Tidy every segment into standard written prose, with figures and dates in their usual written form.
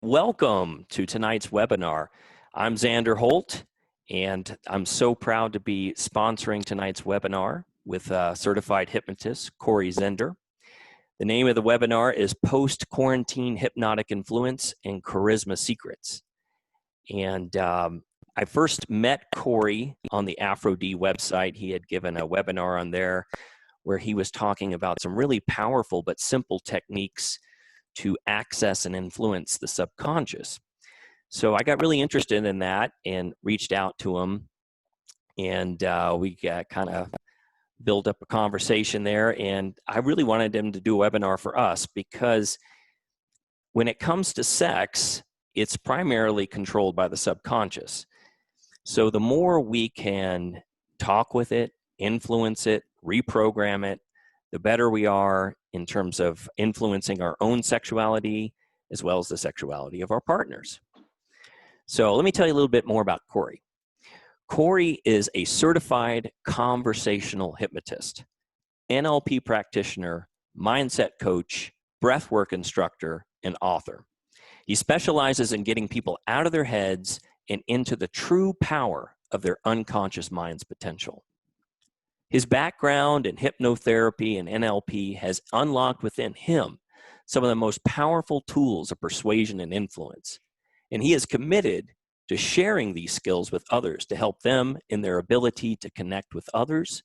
Welcome to tonight's webinar. I'm Xander Holt, and I'm so proud to be sponsoring tonight's webinar with certified hypnotist Corey Zender. The name of the webinar is Post-Quarantine Hypnotic Influence and Charisma Secrets. And I first met Corey on the AfroD website. He had given a webinar on there where he was talking about some really powerful but simple techniques to access and influence the subconscious. So I got really interested in that and reached out to him, and we kind of built up a conversation there. And I really wanted him to do a webinar for us because when it comes to sex, it's primarily controlled by the subconscious. So the more we can talk with it, influence it, reprogram it, the better we are in terms of influencing our own sexuality as well as the sexuality of our partners. So let me tell you a little bit more about Corey. Corey is a certified conversational hypnotist, NLP practitioner, mindset coach, breathwork instructor, and author. He specializes in getting people out of their heads and into the true power of their unconscious mind's potential. His background in hypnotherapy and NLP has unlocked within him some of the most powerful tools of persuasion and influence. And he is committed to sharing these skills with others to help them in their ability to connect with others,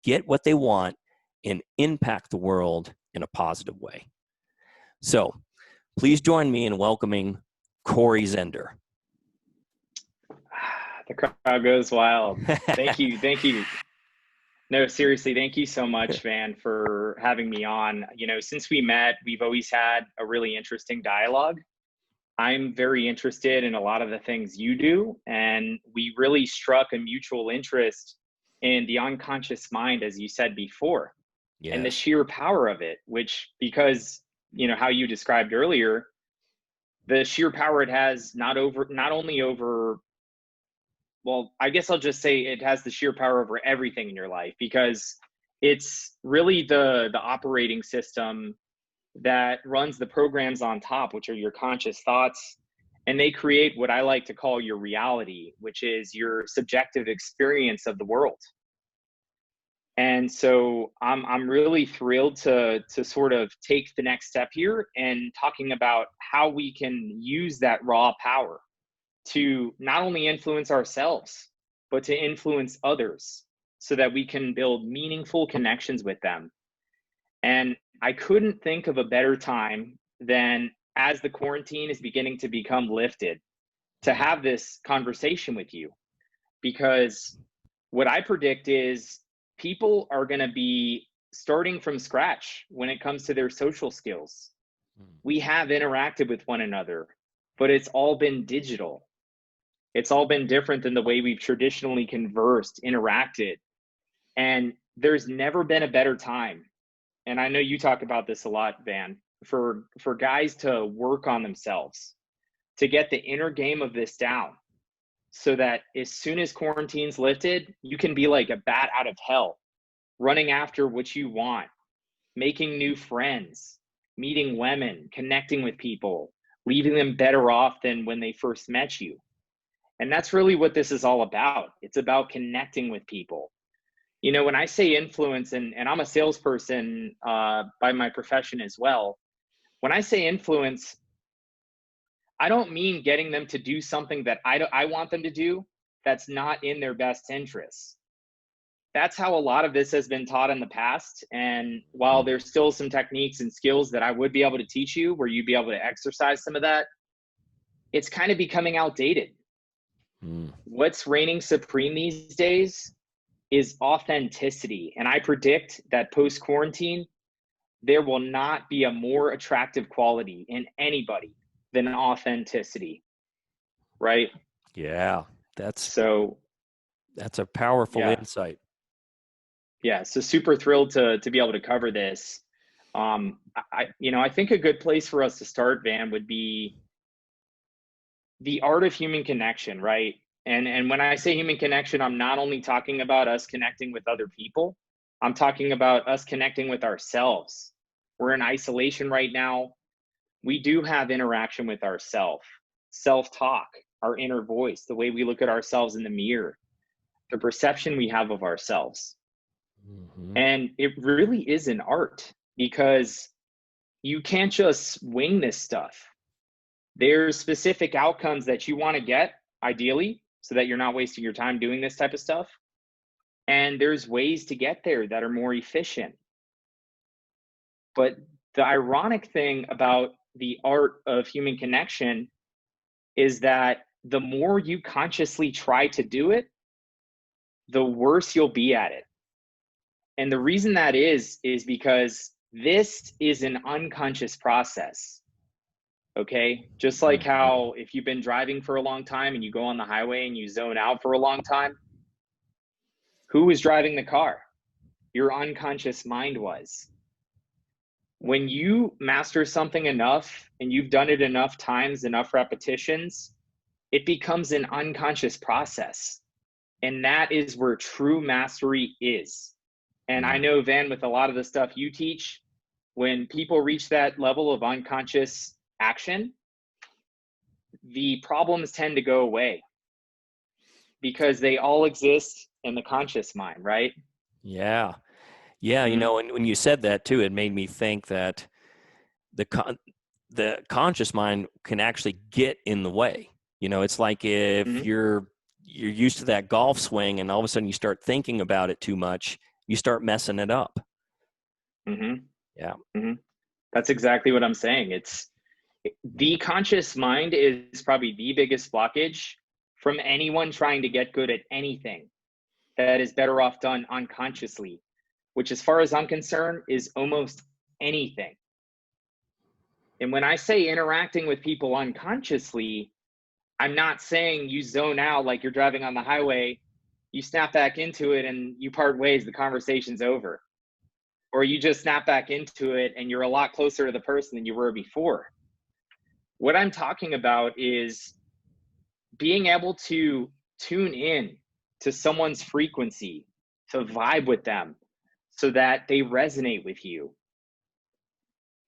get what they want, and impact the world in a positive way. So please join me in welcoming Corey Zender. The crowd goes wild. Thank you. Thank you. No, seriously, thank you so much, Van, for having me on. You know, since we met, we've always had a really interesting dialogue. I'm very interested in a lot of the things you do, and we really struck a mutual interest in the unconscious mind, as you said before, and the sheer power of it, which, because, you know, how you described earlier, the sheer power it has not only over, well, I guess I'll just say it has the sheer power over everything in your life, because it's really the operating system that runs the programs on top, which are your conscious thoughts. And they create what I like to call your reality, which is your subjective experience of the world. And so I'm really thrilled to sort of take the next step here and talking about how we can use that raw power to not only influence ourselves, but to influence others so that we can build meaningful connections with them. And I couldn't think of a better time than as the quarantine is beginning to become lifted to have this conversation with you, because what I predict is people are going to be starting from scratch when it comes to their social skills. We have interacted with one another, but it's all been digital. It's all been different than the way we've traditionally conversed, interacted. And there's never been a better time. And I know you talk about this a lot, Van, for guys to work on themselves, to get the inner game of this down so that as soon as quarantine's lifted, you can be like a bat out of hell, running after what you want, making new friends, meeting women, connecting with people, leaving them better off than when they first met you. And that's really what this is all about. It's about connecting with people. You know, when I say influence, and I'm a salesperson by my profession as well, when I say influence, I don't mean getting them to do something that I want them to do that's not in their best interests. That's how a lot of this has been taught in the past. And while there's still some techniques and skills that I would be able to teach you where you'd be able to exercise some of that, it's kind of becoming outdated. What's reigning supreme these days is authenticity. And I predict that post-quarantine, there will not be a more attractive quality in anybody than authenticity, right? Yeah, that's a powerful insight. Yeah, so super thrilled to be able to cover this. I think a good place for us to start, Van, would be the art of human connection, right? And when I say human connection, I'm not only talking about us connecting with other people, I'm talking about us connecting with ourselves. We're in isolation right now. we do have interaction with ourself, self-talk, our inner voice, the way we look at ourselves in the mirror, the perception we have of ourselves. Mm-hmm. And it really is an art, because you can't just wing this stuff. There's specific outcomes that you want to get, ideally, so that you're not wasting your time doing this type of stuff. And there's ways to get there that are more efficient. But the ironic thing about the art of human connection is that the more you consciously try to do it, the worse you'll be at it. And the reason that is because this is an unconscious process. Okay? Just like how if you've been driving for a long time and you go on the highway and you zone out for a long time, who was driving the car? Your unconscious mind was. When you master something enough and you've done it enough times, enough repetitions, it becomes an unconscious process. And that is where true mastery is. And I know, Van, with a lot of the stuff you teach, when people reach that level of unconscious action, the problems tend to go away because they all exist in the conscious mind, right? Yeah. Yeah. You know, and when you said that too, it made me think that the conscious mind can actually get in the way. You know, it's like if you're used to that golf swing and all of a sudden you start thinking about it too much, you start messing it up. Yeah. That's exactly what I'm saying. It's the conscious mind is probably the biggest blockage from anyone trying to get good at anything that is better off done unconsciously, which, as far as I'm concerned, is almost anything. And when I say interacting with people unconsciously, I'm not saying you zone out like you're driving on the highway, you snap back into it and you part ways, the conversation's over. Or you just snap back into it and you're a lot closer to the person than you were before. What I'm talking about is being able to tune in to someone's frequency, to vibe with them so that they resonate with you.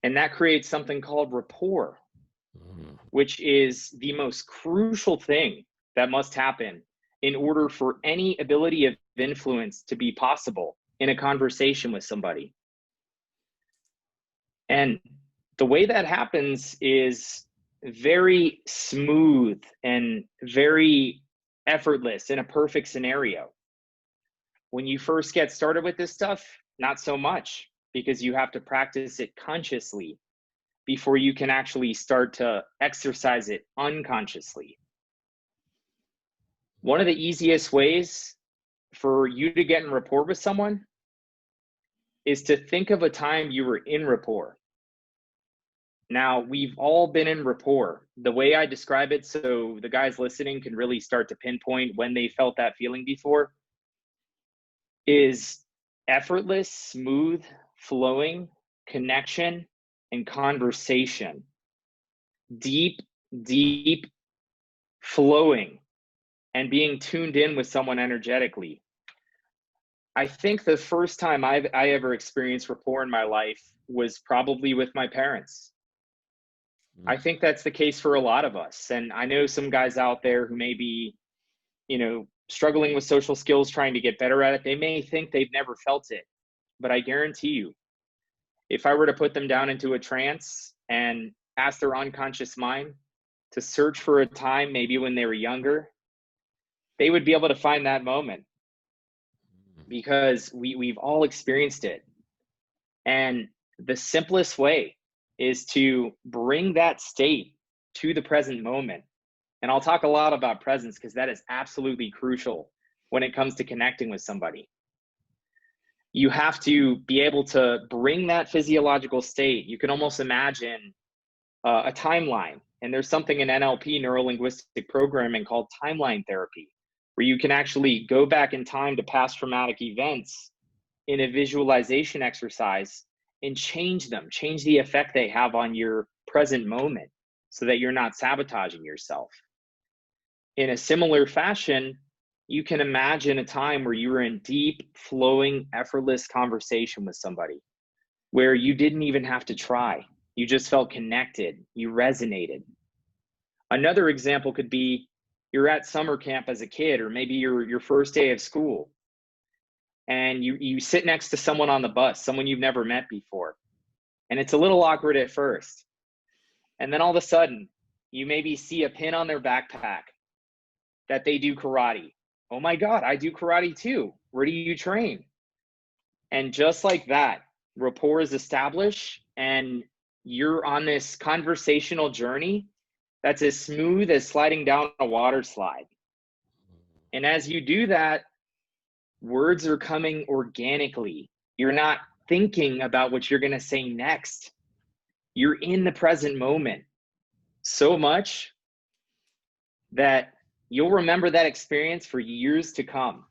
And that creates something called rapport, which is the most crucial thing that must happen in order for any ability of influence to be possible in a conversation with somebody. And the way that happens is very smooth and very effortless in a perfect scenario. When you first get started with this stuff, not so much, because you have to practice it consciously before you can actually start to exercise it unconsciously. One of the easiest ways for you to get in rapport with someone is to think of a time you were in rapport. Now, we've all been in rapport. The way I describe it, so the guys listening can really start to pinpoint when they felt that feeling before, is effortless, smooth, flowing connection and conversation. Deep, deep flowing and being tuned in with someone energetically. I think the first time I ever experienced rapport in my life was probably with my parents. I think that's the case for a lot of us. And I know some guys out there who may be, struggling with social skills, trying to get better at it. They may think they've never felt it, but I guarantee you, if I were to put them down into a trance and ask their unconscious mind to search for a time, maybe when they were younger, they would be able to find that moment, because we've all experienced it. And the simplest way is to bring that state to the present moment. And I'll talk a lot about presence because that is absolutely crucial when it comes to connecting with somebody. You have to be able to bring that physiological state. You can almost imagine a timeline. And there's something in NLP, neuro-linguistic programming, called timeline therapy, where you can actually go back in time to past traumatic events in a visualization exercise and change them, change the effect they have on your present moment so that you're not sabotaging yourself. In a similar fashion, you can imagine a time where you were in deep, flowing, effortless conversation with somebody where you didn't even have to try. You just felt connected. You resonated. Another example could be you're at summer camp as a kid, or maybe your first day of school, and you sit next to someone on the bus, someone you've never met before. And it's a little awkward at first. And then all of a sudden, you maybe see a pin on their backpack that they do karate. Oh my God, I do karate too. Where do you train? And just like that, rapport is established, and you're on this conversational journey that's as smooth as sliding down a water slide. And as you do that, words are coming organically. You're not thinking about what you're going to say next. You're in the present moment so much that you'll remember that experience for years to come.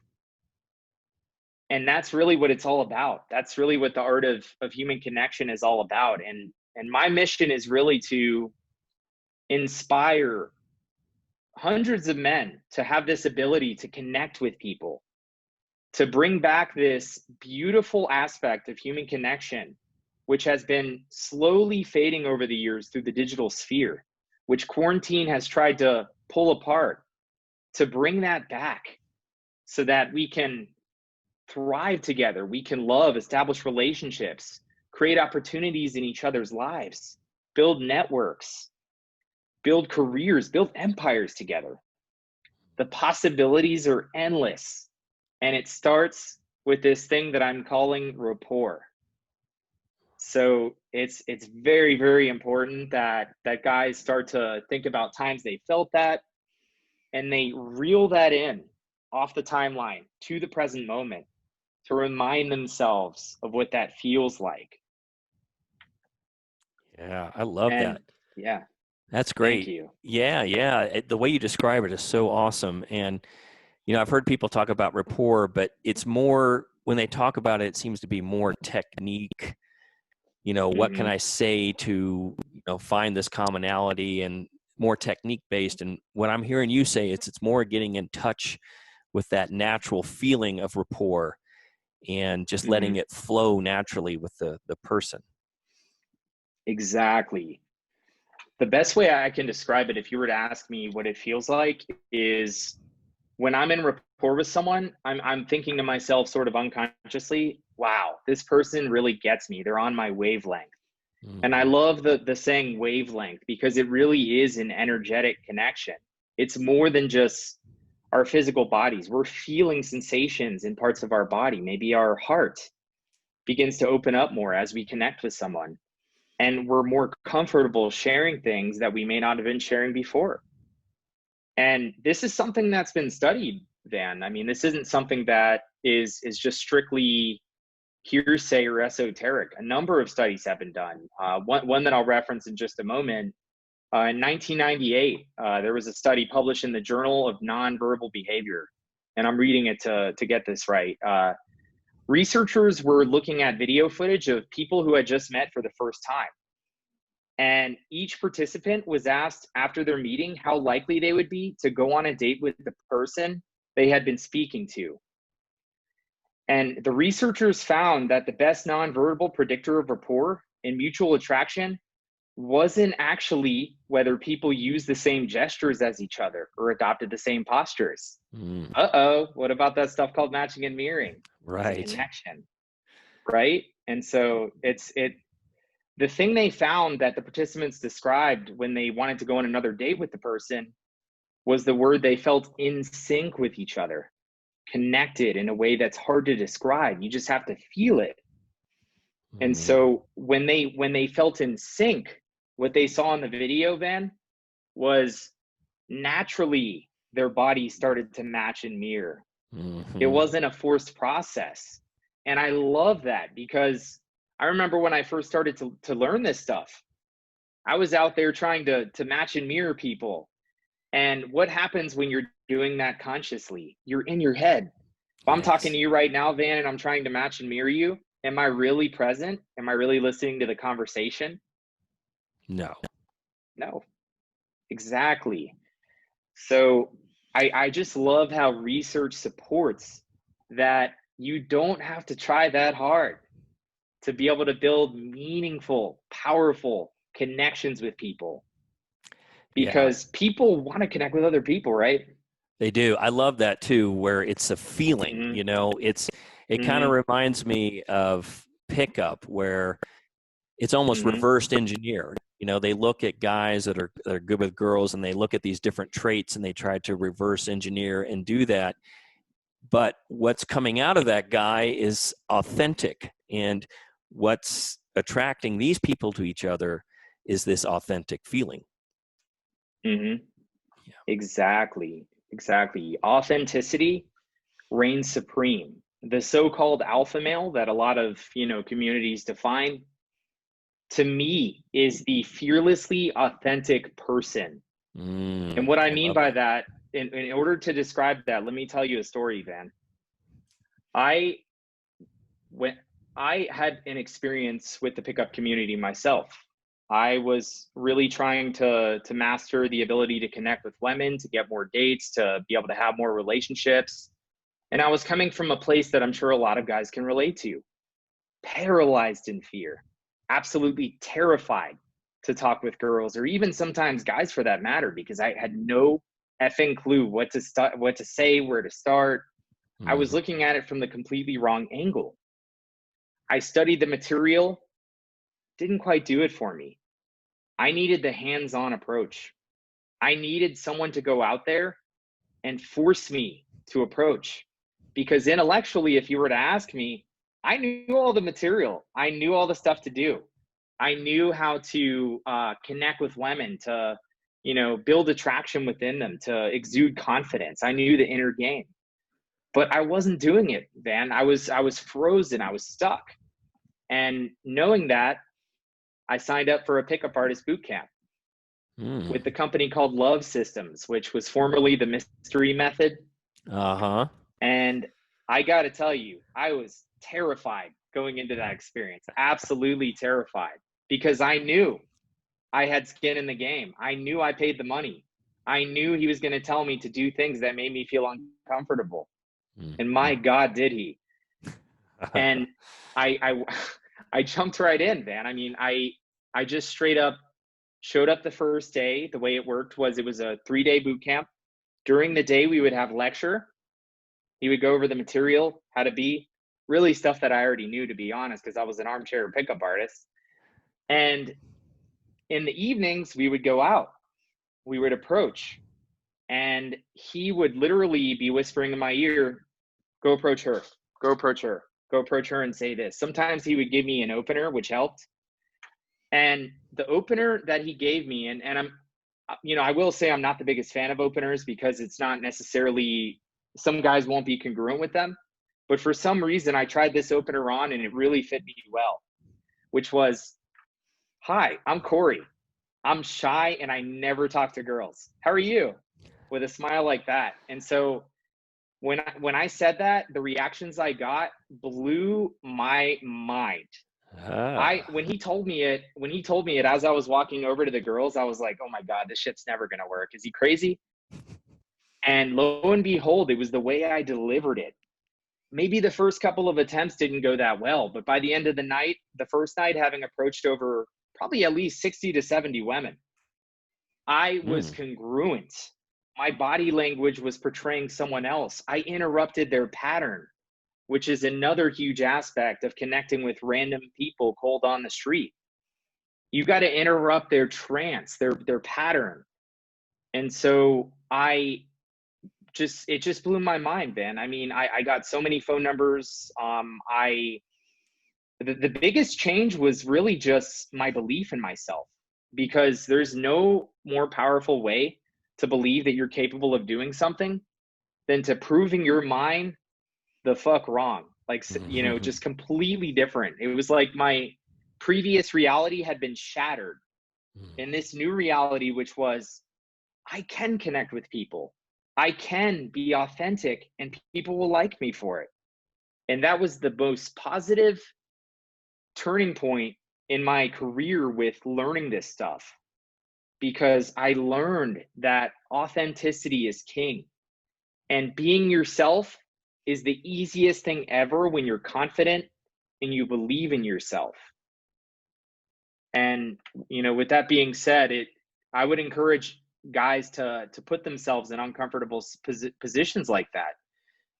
And that's really what it's all about. That's really what the art of human connection is all about. And my mission is really to inspire hundreds of men to have this ability to connect with people, to bring back this beautiful aspect of human connection, which has been slowly fading over the years through the digital sphere, which quarantine has tried to pull apart, to bring that back so that we can thrive together. We can love, establish relationships, create opportunities in each other's lives, build networks, build careers, build empires together. The possibilities are endless. And it starts with this thing that I'm calling rapport. So it's very, very important that guys start to think about times they felt that, and they reel that in off the timeline to the present moment to remind themselves of what that feels like. Yeah, I love that. Yeah. That's great. Thank you. Yeah. The way you describe it is so awesome. And, I've heard people talk about rapport, but it's more, when they talk about it, it seems to be more technique. What can I say to, find this commonality, and more technique based. And what I'm hearing you say, it's more getting in touch with that natural feeling of rapport and just letting it flow naturally with the person. Exactly. The best way I can describe it, if you were to ask me what it feels like, is when I'm in rapport with someone, I'm thinking to myself sort of unconsciously, wow, this person really gets me. They're on my wavelength. And I love the saying wavelength, because it really is an energetic connection. It's more than just our physical bodies. We're feeling sensations in parts of our body. Maybe our heart begins to open up more as we connect with someone. And we're more comfortable sharing things that we may not have been sharing before. And this is something that's been studied, Van. I mean, this isn't something that is just strictly hearsay or esoteric. A number of studies have been done. One that I'll reference in just a moment. In 1998, there was a study published in the Journal of Nonverbal Behavior, and I'm reading it to get this right. Researchers were looking at video footage of people who had just met for the first time. And each participant was asked after their meeting how likely they would be to go on a date with the person they had been speaking to. And the researchers found that the best nonverbal predictor of rapport and mutual attraction wasn't actually whether people used the same gestures as each other or adopted the same postures. What about that stuff called matching and mirroring? Right. It's a connection, right? And so the thing they found that the participants described when they wanted to go on another date with the person was the word they felt in sync with each other, connected in a way that's hard to describe. You just have to feel it. And so when they felt in sync, what they saw in the video, Van, was naturally their bodies started to match and mirror. It wasn't a forced process. And I love that, because I remember when I first started to learn this stuff, I was out there trying to match and mirror people. And what happens when you're doing that consciously? You're in your head. If I'm talking to you right now, Van, and I'm trying to match and mirror you, am I really present? Am I really listening to the conversation? No. Exactly. So I just love how research supports that you don't have to try that hard to be able to build meaningful, powerful, connections with people, Yeah, because people want to connect with other people, right? they do. I love that too, where it's a feeling, Mm-hmm. it kind of Mm-hmm. reminds me of pickup, where it's almost Mm-hmm. reversed engineered. They look at guys that are good with girls, and they look at these different traits, and they try to reverse engineer and do that. But what's coming out of that guy is authentic, and what's attracting these people to each other is this authentic feeling. Mm-hmm. Yeah. Exactly. Exactly. Authenticity reigns supreme. The so-called alpha male that a lot of, communities define, to me, is the fearlessly authentic person. And what I I mean love by that. that, in order to describe that, let me tell you a story, Van. I when I had an experience with the pickup community myself. I was really trying to master the ability to connect with women, to get more dates, to be able to have more relationships. And I was coming from a place that I'm sure a lot of guys can relate to, paralyzed in fear, absolutely terrified to talk with girls, or even sometimes guys for that matter, because I had no effing clue what to start, what to say, where to start. I was Mhm. looking at it from the completely wrong angle. I studied the material, didn't quite do it for me. I needed the hands-on approach. I needed someone to go out there and force me to approach. Because intellectually, if you were to ask me, I knew all the material. I knew all the stuff to do. I knew how to connect with women, to build attraction within them, to exude confidence. I knew the inner game, but I wasn't doing it, Van. I was frozen. I was stuck. And knowing that, I signed up for a pickup artist boot camp Mm. with the company called Love Systems, which was formerly the Mystery Method. Uh-huh. And I got to tell you, I was terrified going into that experience, absolutely terrified, because I knew I had skin in the game. I knew I paid the money. I knew he was going to tell me to do things that made me feel uncomfortable. And my Mhm. God, did he. And I I jumped right in, man. I mean, I just straight up showed up the first day. The way it worked was, it was a 3-day boot camp. During the day, we would have lecture. He would go over the material, how to be, really stuff that I already knew, to be honest, because I was an armchair pickup artist. And in the evenings, we would go out, we would approach, and he would literally be whispering in my ear, go approach her, go approach her, go approach her and say this. Sometimes he would give me an opener, which helped. And the opener that he gave me, and I will say I'm not the biggest fan of openers, because it's not necessarily, some guys won't be congruent with them. But for some reason, I tried this opener on and it really fit me well, which was, hi, I'm Corey. I'm shy and I never talk to girls. How are you? With a smile like that. And so when I said that, the reactions I got blew my mind. I Ah. when he told me it as I was walking over to the girls, I was like, oh my God, this shit's never gonna work. Is he crazy? And lo and behold, it was the way I delivered it. Maybe the first couple of attempts didn't go that well, but by the end of the night, the first night, having approached over probably at least 60 to 70 women, I was Mm. congruent. My body language was portraying someone else. I interrupted their pattern, which is another huge aspect of connecting with random people cold on the street. You got to interrupt their trance, their pattern. And so it just blew my mind, Ben. I mean, I got so many phone numbers. The biggest change was really just my belief in myself, because there's no more powerful way to believe that you're capable of doing something than to proving your mind the fuck wrong. Like, just completely different. It was like my previous reality had been shattered in this new reality, which was, I can connect with people. I can be authentic and people will like me for it. And that was the most positive turning point in my career with learning this stuff, because I learned that authenticity is king, and being yourself is the easiest thing ever when you're confident and you believe in yourself. And, with that being said, I would encourage guys to put themselves in uncomfortable positions like that.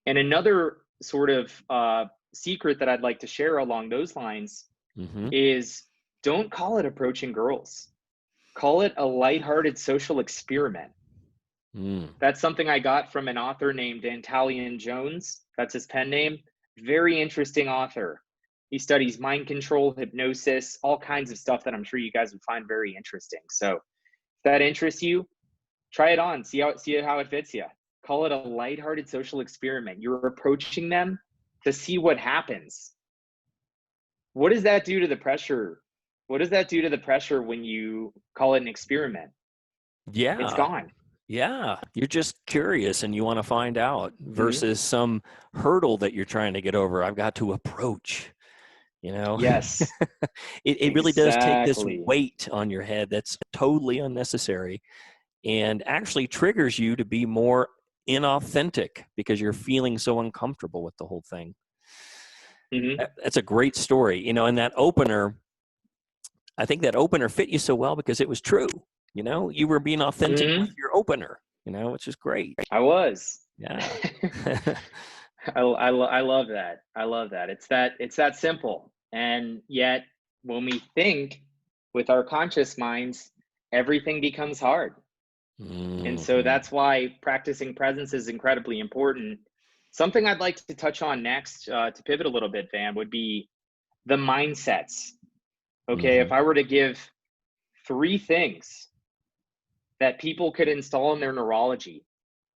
And another sort of secret that I'd like to share along those lines Mm-hmm. is, don't call it approaching girls. Call it a lighthearted social experiment. Mm. That's something I got from an author named Antalion Jones. That's his pen name. Very interesting author. He studies mind control, hypnosis, all kinds of stuff that I'm sure you guys would find very interesting. So if that interests you, try it on. See how it fits you. Call it a lighthearted social experiment. You're approaching them to see what happens. What does that do to the pressure? What does that do to the pressure when you call it an experiment? It's Yeah. gone. Yeah. You're just curious and you want to find out Mm-hmm. versus some hurdle that you're trying to get over. I've got to approach, Yes, it really does take this exactly. weight on your head that's totally unnecessary and actually triggers you to be more inauthentic because you're feeling so uncomfortable with the whole thing. Mm-hmm. That's a great story. And that opener, I think that opener fit you so well because it was true. You were being authentic with Mm-hmm. your opener, which is great. I was. Yeah. I love that. I love that. It's that simple. And yet, when we think with our conscious minds, everything becomes hard. And so Mm-hmm. that's why practicing presence is incredibly important. Something I'd like to touch on next, to pivot a little bit, Van, would be the mindsets. Okay, Mm-hmm. if I were to give 3 things that people could install in their neurology,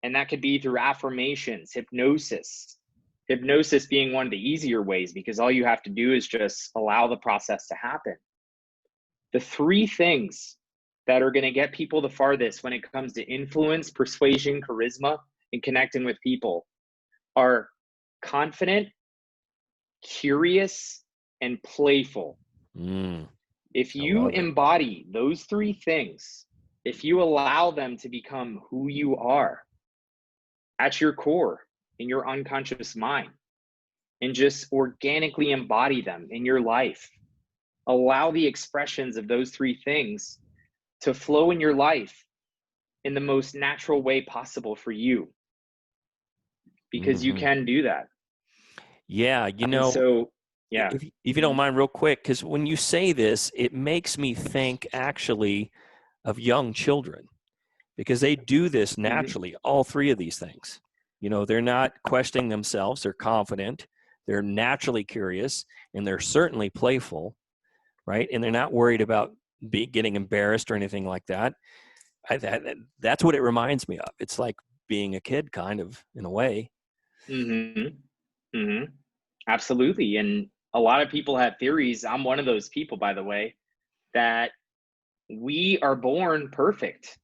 and that could be through affirmations, hypnosis being one of the easier ways because all you have to do is just allow the process to happen. The 3 things that are going to get people the farthest when it comes to influence, persuasion, charisma, and connecting with people are confident, curious, and playful. Mm, If I you love it. embody those 3 things, if you allow them to become who you are at your core, in your unconscious mind, and just organically embody them in your life, allow the expressions of those 3 things to flow in your life in the most natural way possible for you, because you Mm-hmm. can do that. Yeah, And so, yeah. if you don't Mm-hmm. mind, real quick, because when you say this, it makes me think actually of young children because they do this Mm-hmm. naturally, all 3 of these things. They're not questioning themselves, they're confident, they're naturally curious, and they're certainly playful, right? And they're not worried about getting embarrassed or anything like that. That's what it reminds me of. It's like being a kid, kind of, in a way. Mm-hmm. Mm-hmm. Absolutely. And a lot of people have theories. I'm one of those people, by the way, that we are born perfect.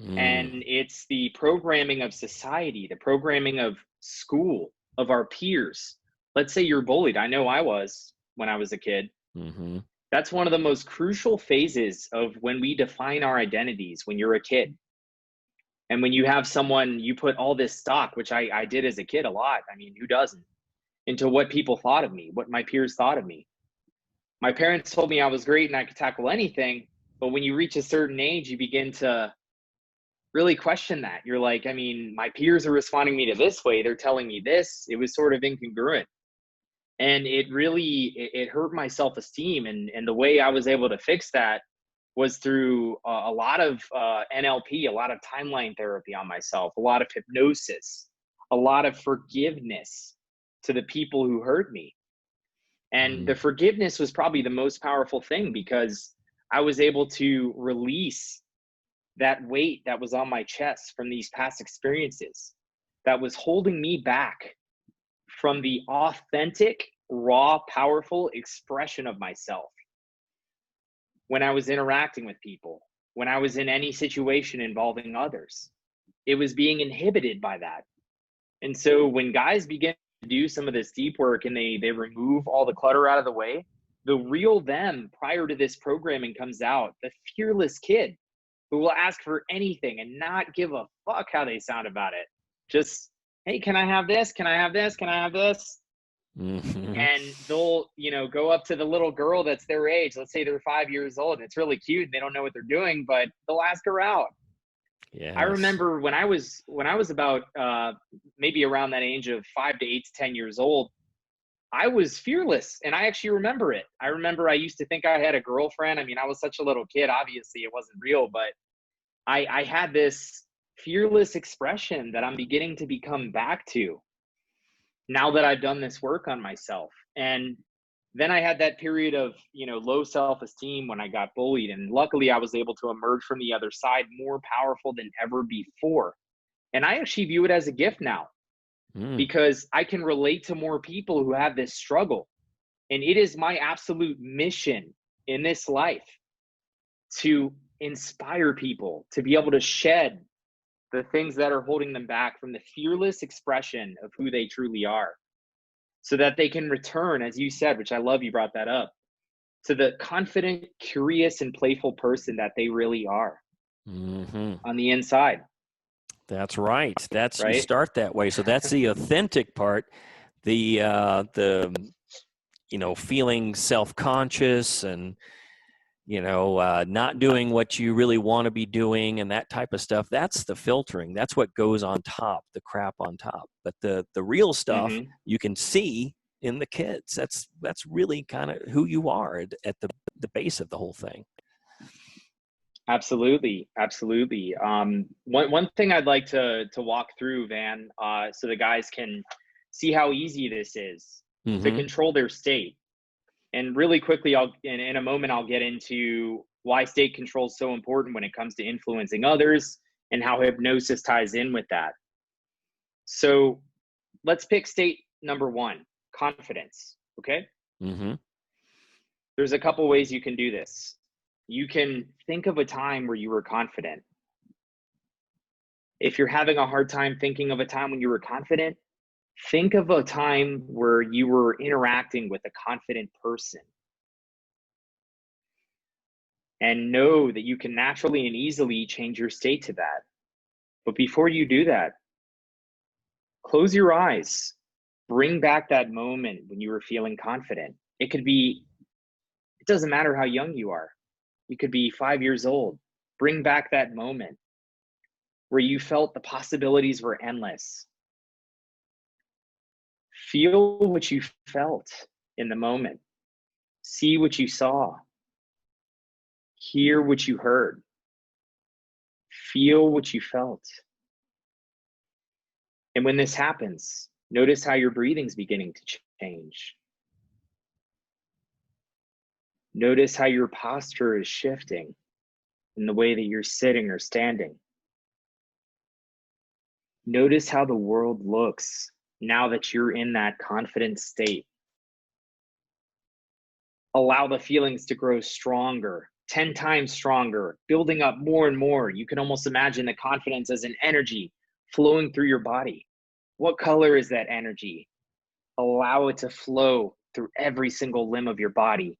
Mm, And it's the programming of society, the programming of school, of our peers. Let's say you're bullied. I know I was when I was a kid. mm-hmm. That's one of the most crucial phases of when we define our identities when you're a kid. And when you have someone, you put all this stock, which I did as a kid a lot. I mean, who doesn't? Into what people thought of me, what my peers thought of me. My parents told me I was great and I could tackle anything. But when you reach a certain age, you begin to really question that. You're like, I mean, my peers are responding me to this way. They're telling me this. It was sort of incongruent. And it really, it hurt my self-esteem. And the way I was able to fix that was through a lot of NLP, a lot of timeline therapy on myself, a lot of hypnosis, a lot of forgiveness to the people who hurt me. And the Mm, forgiveness was probably the most powerful thing because I was able to release that weight that was on my chest from these past experiences that was holding me back from the authentic, raw, powerful expression of myself when I was interacting with people, when I was in any situation involving others. It was being inhibited by that. And so when guys begin to do some of this deep work and they remove all the clutter out of the way, the real them prior to this programming comes out, the fearless kid who will ask for anything and not give a fuck how they sound about it. Just, hey, can I have this? Can I have this? Can I have this? Mm-hmm. And they'll, go up to the little girl that's their age. Let's say they're 5 years old. It's really cute. They don't know what they're doing, but they'll ask her out. I Yes. remember when I was about maybe around that age of 5 to 8 to 10 years old, I was fearless, and I actually remember it. I remember I used to think I had a girlfriend. I mean, I was such a little kid. Obviously, it wasn't real, but I had this fearless expression that I'm beginning to become back to now that I've done this work on myself. And then I had that period of, low self-esteem when I got bullied. And luckily I was able to emerge from the other side more powerful than ever before. And I actually view it as a gift now Mm. because I can relate to more people who have this struggle. And it is my absolute mission in this life to inspire people to be able to shed the things that are holding them back from the fearless expression of who they truly are, so that they can return, as you said, which I love you brought that up, to the confident, curious, and playful person that they really are Mm-hmm. on the inside. That's right. You Right? start that way. So that's the authentic part. The feeling self-conscious and not doing what you really want to be doing and that type of stuff. That's the filtering. That's what goes on top, the crap on top. But the real stuff Mm-hmm. you can see in the kids. That's really kind of who you are at the base of the whole thing. Absolutely, absolutely. One thing I'd like to walk through, Van, so the guys can see how easy this is to Mm-hmm. control their state. And really quickly, in a moment, I'll get into why state control is so important when it comes to influencing others and how hypnosis ties in with that. So let's pick state number one, confidence. Okay. Mm-hmm. There's a couple ways you can do this. You can think of a time where you were confident. If you're having a hard time thinking of a time when you were confident, think of a time where you were interacting with a confident person. And know that you can naturally and easily change your state to that. But before you do that, close your eyes. Bring back that moment when you were feeling confident. It doesn't matter how young you are. You could be 5 years old. Bring back that moment where you felt the possibilities were endless. Feel what you felt in the moment. See what you saw. Hear what you heard. Feel what you felt. And when this happens, notice how your breathing's beginning to change. Notice how your posture is shifting in the way that you're sitting or standing. Notice how the world looks now that you're in that confident state. Allow the feelings to grow stronger, 10 times stronger, building up more and more. You can almost imagine the confidence as an energy flowing through your body. What color is that energy? Allow it to flow through every single limb of your body,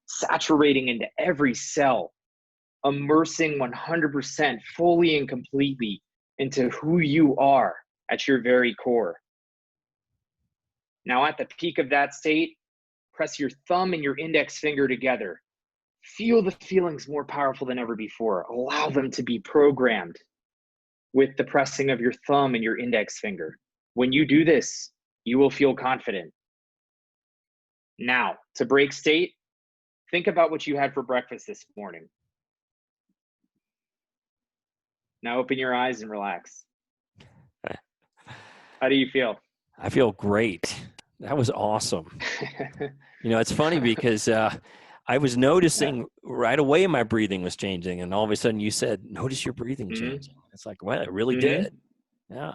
saturating into every cell, immersing 100% fully and completely into who you are at your very core. Now, at the peak of that state, press your thumb and your index finger together. Feel the feelings more powerful than ever before. Allow them to be programmed with the pressing of your thumb and your index finger. When you do this, you will feel confident. Now, to break state, think about what you had for breakfast this morning. Now open your eyes and relax. How do you feel? I feel great. That was awesome. It's funny because I was noticing right away my breathing was changing, and all of a sudden you said, "Notice your breathing changing." It's like, well, it really did. Yeah.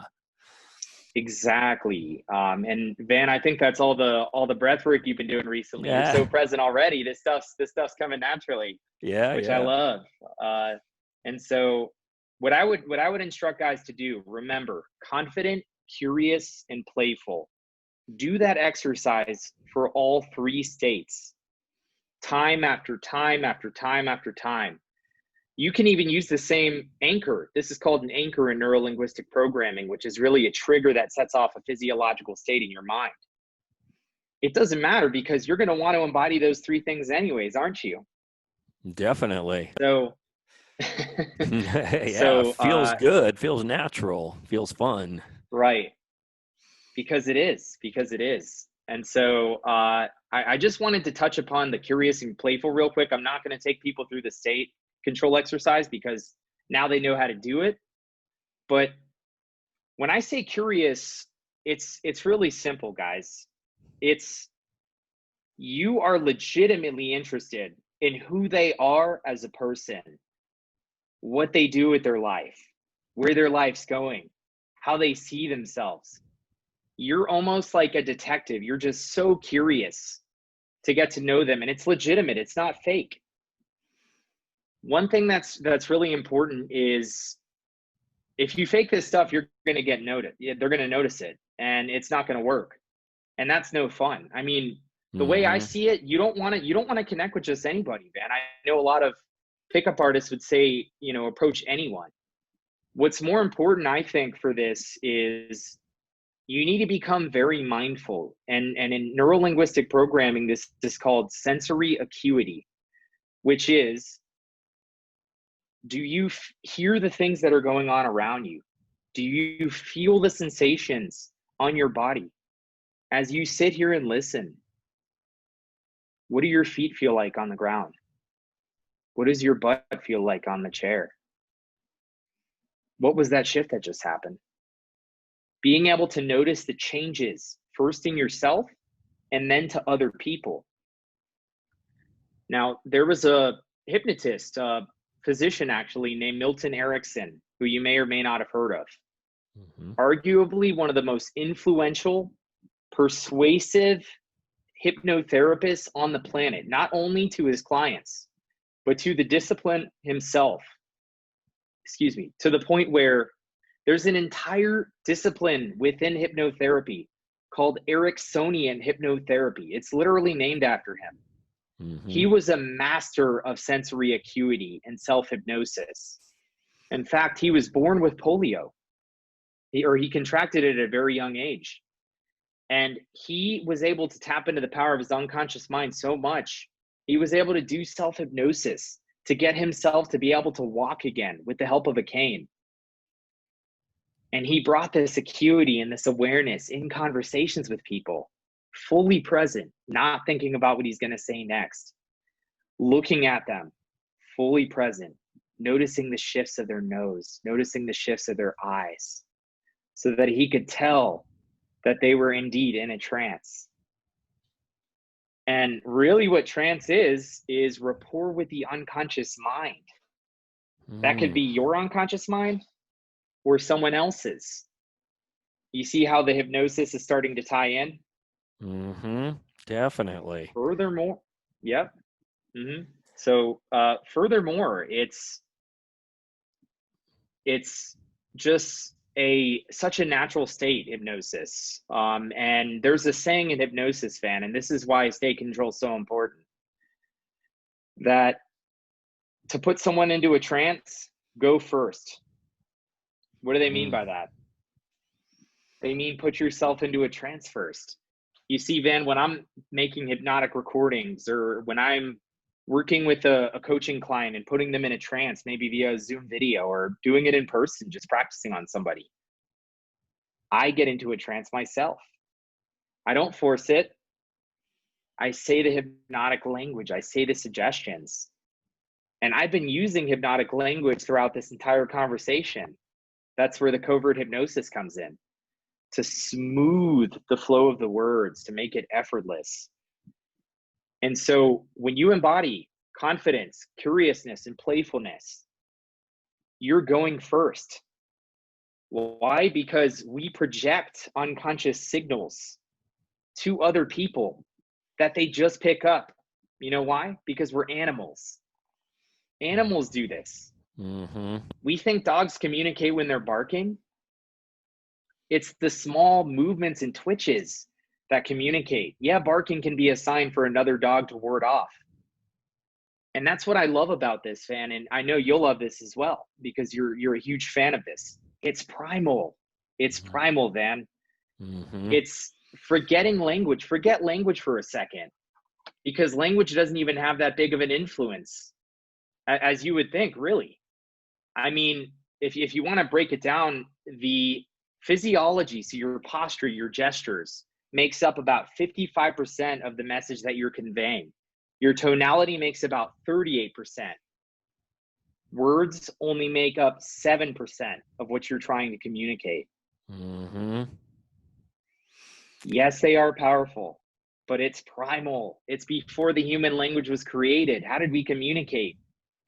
Exactly. And Van, I think that's all the breath work you've been doing recently. You're so Yeah. present already. This stuff's coming naturally, Yeah. which I Yeah. love. And so what I would instruct guys to do, remember, confident, curious, and playful. Do that exercise for all three states, time after time after time after time. You can even use the same anchor. This is called an anchor in neurolinguistic programming, which is really a trigger that sets off a physiological state in your mind. it doesn't matter because you're going to want to embody those three things anyways, aren't you? Definitely. So, Yeah, so, feels good, feels natural, feels fun. right. Because it is. And so, I just wanted to touch upon the curious and playful real quick. I'm not going to take people through the state control exercise because now they know how to do it. But when I say curious, it's really simple, guys. It's you are legitimately interested in who they are as a person, what they do with their life, where their life's going, how they see themselves. You're almost like a detective. You're just so curious to get to know them, and it's legitimate. It's not fake. One thing that's really important is if you fake this stuff, you're going to get noticed. They're going to notice it, and it's not going to work. And that's no fun. I mean, the way I see it, you don't want to connect with just anybody, man. I know a lot of pickup artists would say, approach anyone. What's more important, I think, for this is you need to become very mindful. And in neurolinguistic programming, this is called sensory acuity, which is, do you hear the things that are going on around you? Do you feel the sensations on your body? As you sit here and listen, what do your feet feel like on the ground? What does your butt feel like on the chair? What was that shift that just happened? Being able to notice the changes first in yourself and then to other people. Now, there was a hypnotist, a physician actually, named Milton Erickson, who you may or may not have heard of. Arguably one of the most influential, persuasive hypnotherapists on the planet, not only to his clients, but to the discipline himself. To the point where there's an entire discipline within hypnotherapy called Ericksonian hypnotherapy. It's literally named after him. He was a master of sensory acuity and self-hypnosis. In fact, he was born with polio, he contracted it at a very young age. And he was able to tap into the power of his unconscious mind so much, he was able to do self-hypnosis to get himself to be able to walk again with the help of a cane. And he brought this acuity and this awareness in conversations with people, fully present, not thinking about what he's going to say next, looking at them, fully present, noticing the shifts of their nose, noticing the shifts of their eyes, so that he could tell that they were indeed in a trance. And really what trance is rapport with the unconscious mind. That could be your unconscious mind or someone else's. You see how the hypnosis is starting to tie in? Definitely. Furthermore, yep. So furthermore, it's just such a natural state, hypnosis. And there's a saying in hypnosis, Van, and this is why state control is so important, that to put someone into a trance, go first. What do they mean by that? They mean put yourself into a trance first. You see, Van, when I'm making hypnotic recordings or when I'm working with a coaching client and putting them in a trance, maybe via a Zoom video or doing it in person, just practicing on somebody, I get into a trance myself. I don't force it. I say the hypnotic language. I say the suggestions. And I've been using hypnotic language throughout this entire conversation. That's where the covert hypnosis comes in, to smooth the flow of the words, to make it effortless. And so when you embody confidence, curiousness, and playfulness, you're going first. Why? Because we project unconscious signals to other people that they just pick up. You know why? Because we're animals. Animals do this. We think dogs communicate when they're barking. It's the small movements and twitches that communicate. Yeah, barking can be a sign for another dog to ward off. And that's what I love about this, Fan. And I know you'll love this as well, because you're a huge fan of this. It's primal. It's primal, Van. forgetting language, forget language for a second, because language doesn't even have that big of an influence as you would think, really. I mean, if you want to break it down, the physiology, so your posture, your gestures, makes up about 55% of the message that you're conveying. Your tonality makes about 38%. Words only make up 7% of what you're trying to communicate. Mm-hmm. Yes, they are powerful, but it's primal. It's before the human language was created. How did we communicate?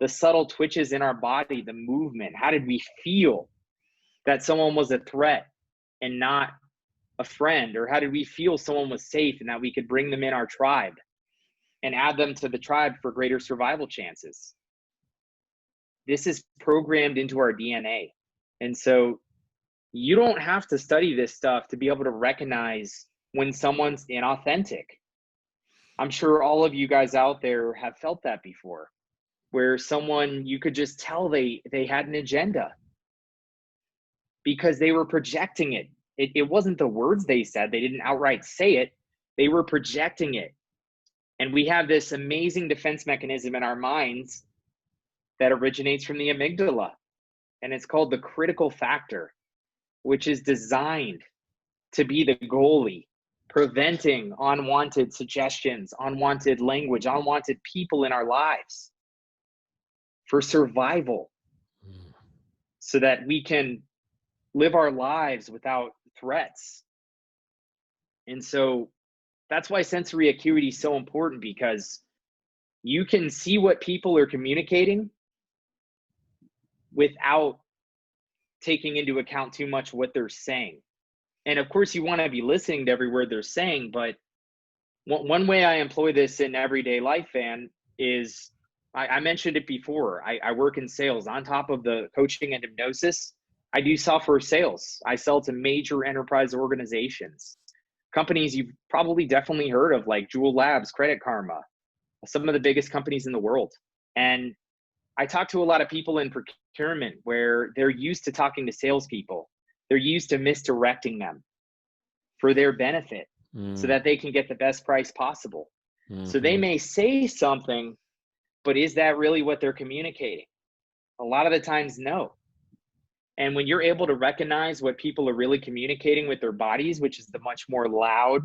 The subtle twitches in our body, the movement. How did we feel that someone was a threat and not a friend? Or how did we feel someone was safe and that we could bring them in our tribe and add them to the tribe for greater survival chances? This is programmed into our DNA. And so you don't have to study this stuff to be able to recognize when someone's inauthentic. I'm sure all of you guys out there have felt that before, where someone, you could just tell they had an agenda because they were projecting it. It wasn't the words they said. They didn't outright say it. They were projecting it. And we have this amazing defense mechanism in our minds that originates from the amygdala. And it's called the critical factor, which is designed to be the goalie, preventing unwanted suggestions, unwanted language, unwanted people in our lives for survival, so that we can live our lives without threats. And so that's why sensory acuity is so important, because you can see what people are communicating without taking into account too much what they're saying. And of course, you want to be listening to every word they're saying, but one way I employ this in everyday life, Van, is I mentioned it before. I work in sales. On top of the coaching and hypnosis, I do software sales. I sell to major enterprise organizations, companies you've probably definitely heard of, like Jewel Labs, Credit Karma, some of the biggest companies in the world. And I talk to a lot of people in procurement where they're used to talking to salespeople. They're used to misdirecting them for their benefit so that they can get the best price possible. So they may say something, but is that really what they're communicating? A lot of the times, no. And when you're able to recognize what people are really communicating with their bodies, which is the much more loud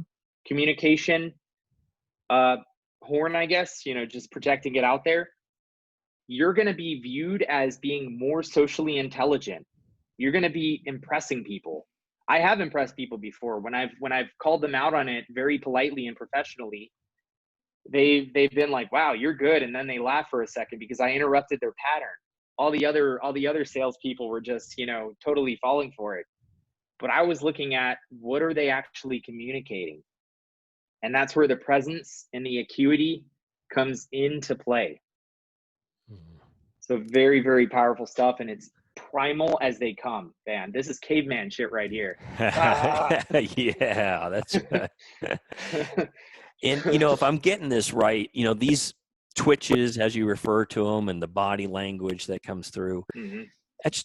communication horn, I guess, just projecting it out there, you're going to be viewed as being more socially intelligent. You're going to be impressing people. I have impressed people before. When I've called them out on it very politely and professionally, they've been like, "Wow, you're good," and then they laugh for a second because I interrupted their pattern. All the other salespeople were just, totally falling for it. But I was looking at, what are they actually communicating? And that's where the presence and the acuity comes into play. So very, very powerful stuff. And it's primal as they come, man. This is caveman shit right here. Yeah, that's right. And, if I'm getting this right, these twitches, as you refer to them, and the body language that comes through, that's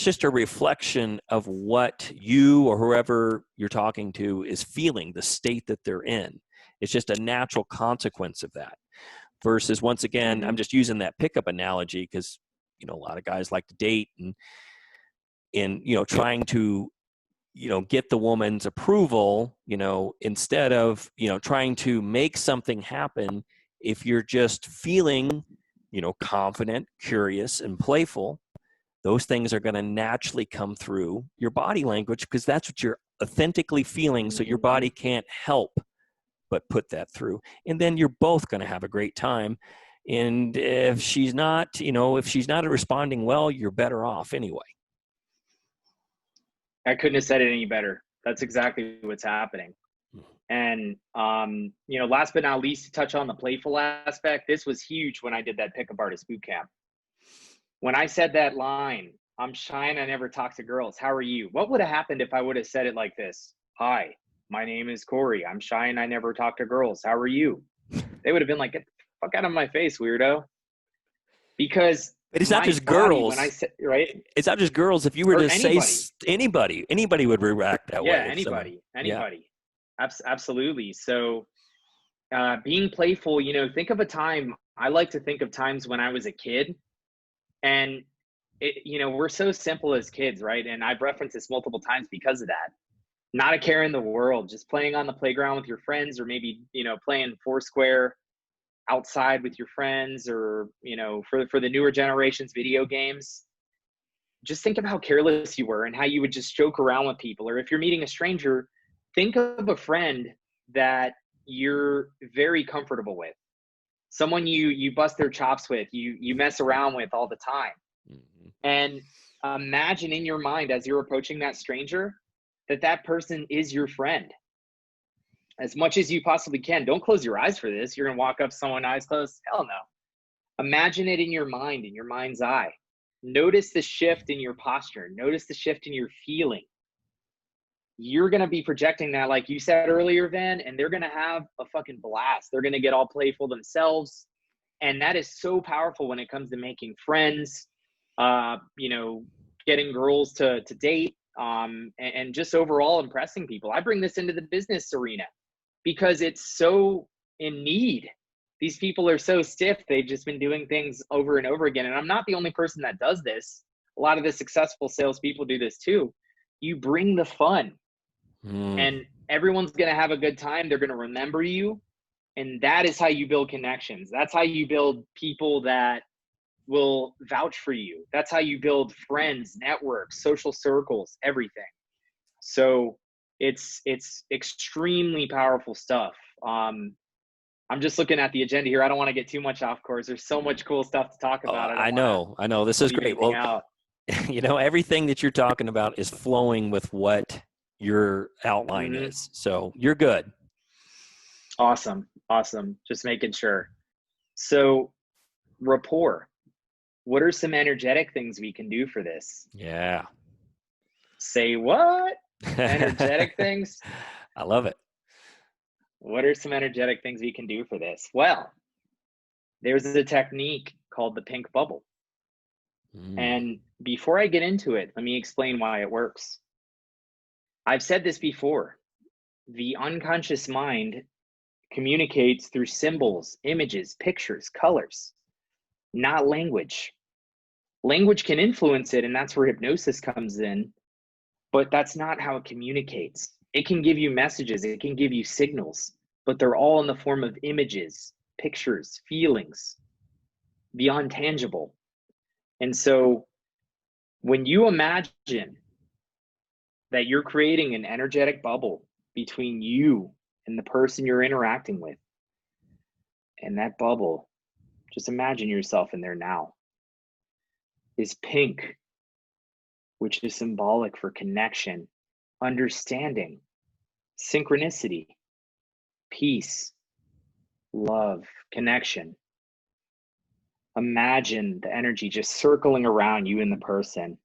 just a reflection of what you or whoever you're talking to is feeling, the state that they're in. It's just a natural consequence of that. Versus, once again, I'm just using that pickup analogy because, a lot of guys like to date and trying to, get the woman's approval, instead of, trying to make something happen. If you're just feeling, confident, curious, and playful, those things are going to naturally come through your body language because that's what you're authentically feeling. So your body can't help but put that through. And then you're both going to have a great time. And if she's not, responding well, you're better off anyway. I couldn't have said it any better. That's exactly what's happening. And, last but not least, to touch on the playful aspect, this was huge when I did that pickup artist boot camp. When I said that line, "I'm shy and I never talk to girls. How are you?" What would have happened if I would have said it like this? "Hi, my name is Corey. I'm shy and I never talk to girls. How are you?" They would have been like, "Get the fuck out of my face, weirdo." Because it's not just girls. When I said, right? It's not just girls. If you were to anybody. say anybody would react that way. Yeah, anybody. Absolutely. So being playful, think of a time. I like to think of times when I was a kid, and we're so simple as kids, right? And I've referenced this multiple times because of that. Not a care in the world, just playing on the playground with your friends, or maybe playing Foursquare outside with your friends, or for the newer generations, video games. Just think of how careless you were and how you would just joke around with people. Or if you're meeting a stranger, think of a friend that you're very comfortable with, someone you bust their chops with, you mess around with all the time. Mm-hmm. And imagine in your mind, as you're approaching that stranger, that person is your friend as much as you possibly can. Don't close your eyes for this. You're going to walk up to someone, eyes closed. Hell no. Imagine it in your mind, in your mind's eye. Notice the shift in your posture. Notice the shift in your feeling. You're going to be projecting that, like you said earlier, Van, and they're going to have a fucking blast. They're going to get all playful themselves. And that is so powerful when it comes to making friends, getting girls to date, and just overall impressing people. I bring this into the business arena because it's so in need. These people are so stiff. They've just been doing things over and over again. And I'm not the only person that does this. A lot of the successful salespeople do this too. You bring the fun, and everyone's going to have a good time. They're going to remember you. And that is how you build connections. That's how you build people that will vouch for you. That's how you build friends, networks, social circles, everything. So it's extremely powerful stuff. I'm just looking at the agenda here. I don't want to get too much off course. There's so much cool stuff to talk about. I know. This is great. Well, out. Everything that you're talking about is flowing with what your outline is. So you're good. Awesome. Just making sure. So rapport. What are some energetic things we can do for this? Yeah. Say what? Energetic things? I love it. What are some energetic things we can do for this? Well, there's a technique called the pink bubble. And before I get into it, let me explain why it works. I've said this before. The unconscious mind communicates through symbols, images, pictures, colors, not language. Language can influence it, and that's where hypnosis comes in, but that's not how it communicates. It can give you messages, it can give you signals, but they're all in the form of images, pictures, feelings, beyond tangible. And so when you imagine that you're creating an energetic bubble between you and the person you're interacting with, and that bubble, just imagine yourself in there now, is pink, which is symbolic for connection, understanding, synchronicity, peace, love, connection. Imagine the energy just circling around you and the person,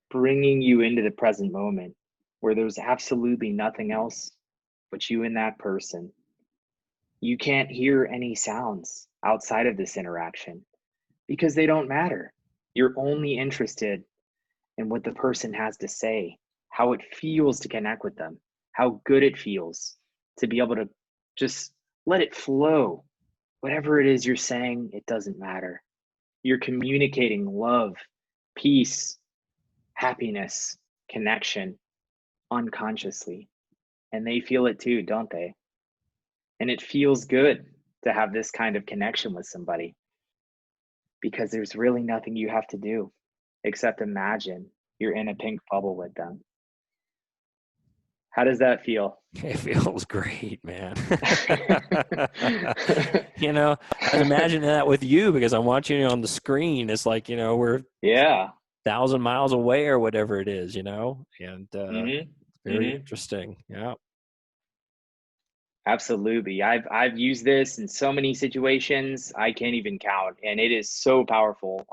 bringing you into the present moment where there's absolutely nothing else but you and that person. You can't hear any sounds outside of this interaction because they don't matter. You're only interested in what the person has to say, how it feels to connect with them, how good it feels to be able to just let it flow. Whatever it is you're saying, it doesn't matter. You're communicating love, peace, happiness, connection unconsciously. And they feel it too, don't they? And it feels good to have this kind of connection with somebody because there's really nothing you have to do except imagine you're in a pink bubble with them. How does that feel? It feels great, man. I imagine that with you because I'm watching you on the screen. It's like, we're 1,000 miles away or whatever it is, and very interesting. Yeah. Absolutely. I've used this in so many situations I can't even count, and it is so powerful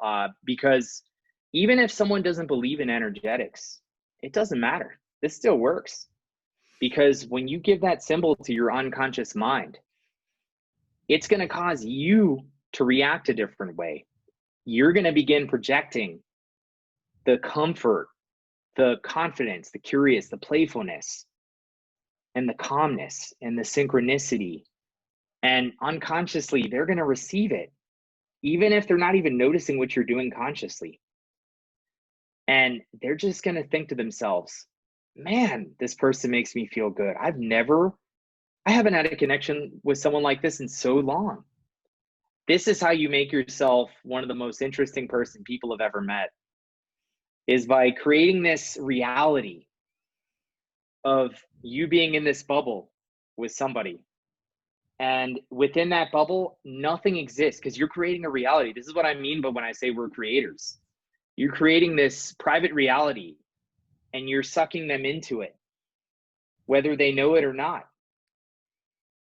because even if someone doesn't believe in energetics, it doesn't matter. This still works. Because when you give that symbol to your unconscious mind, it's going to cause you to react a different way. You're going to begin projecting the comfort, the confidence, the curious, the playfulness and the calmness and the synchronicity. And unconsciously, they're going to receive it, even if they're not even noticing what you're doing consciously. And they're just going to think to themselves, man, this person makes me feel good. I haven't had a connection with someone like this in so long. This is how you make yourself one of the most interesting person people have ever met, is by creating this reality of you being in this bubble with somebody. And within that bubble, nothing exists because you're creating a reality. This is what I mean by when I say we're creators. You're creating this private reality and you're sucking them into it, whether they know it or not.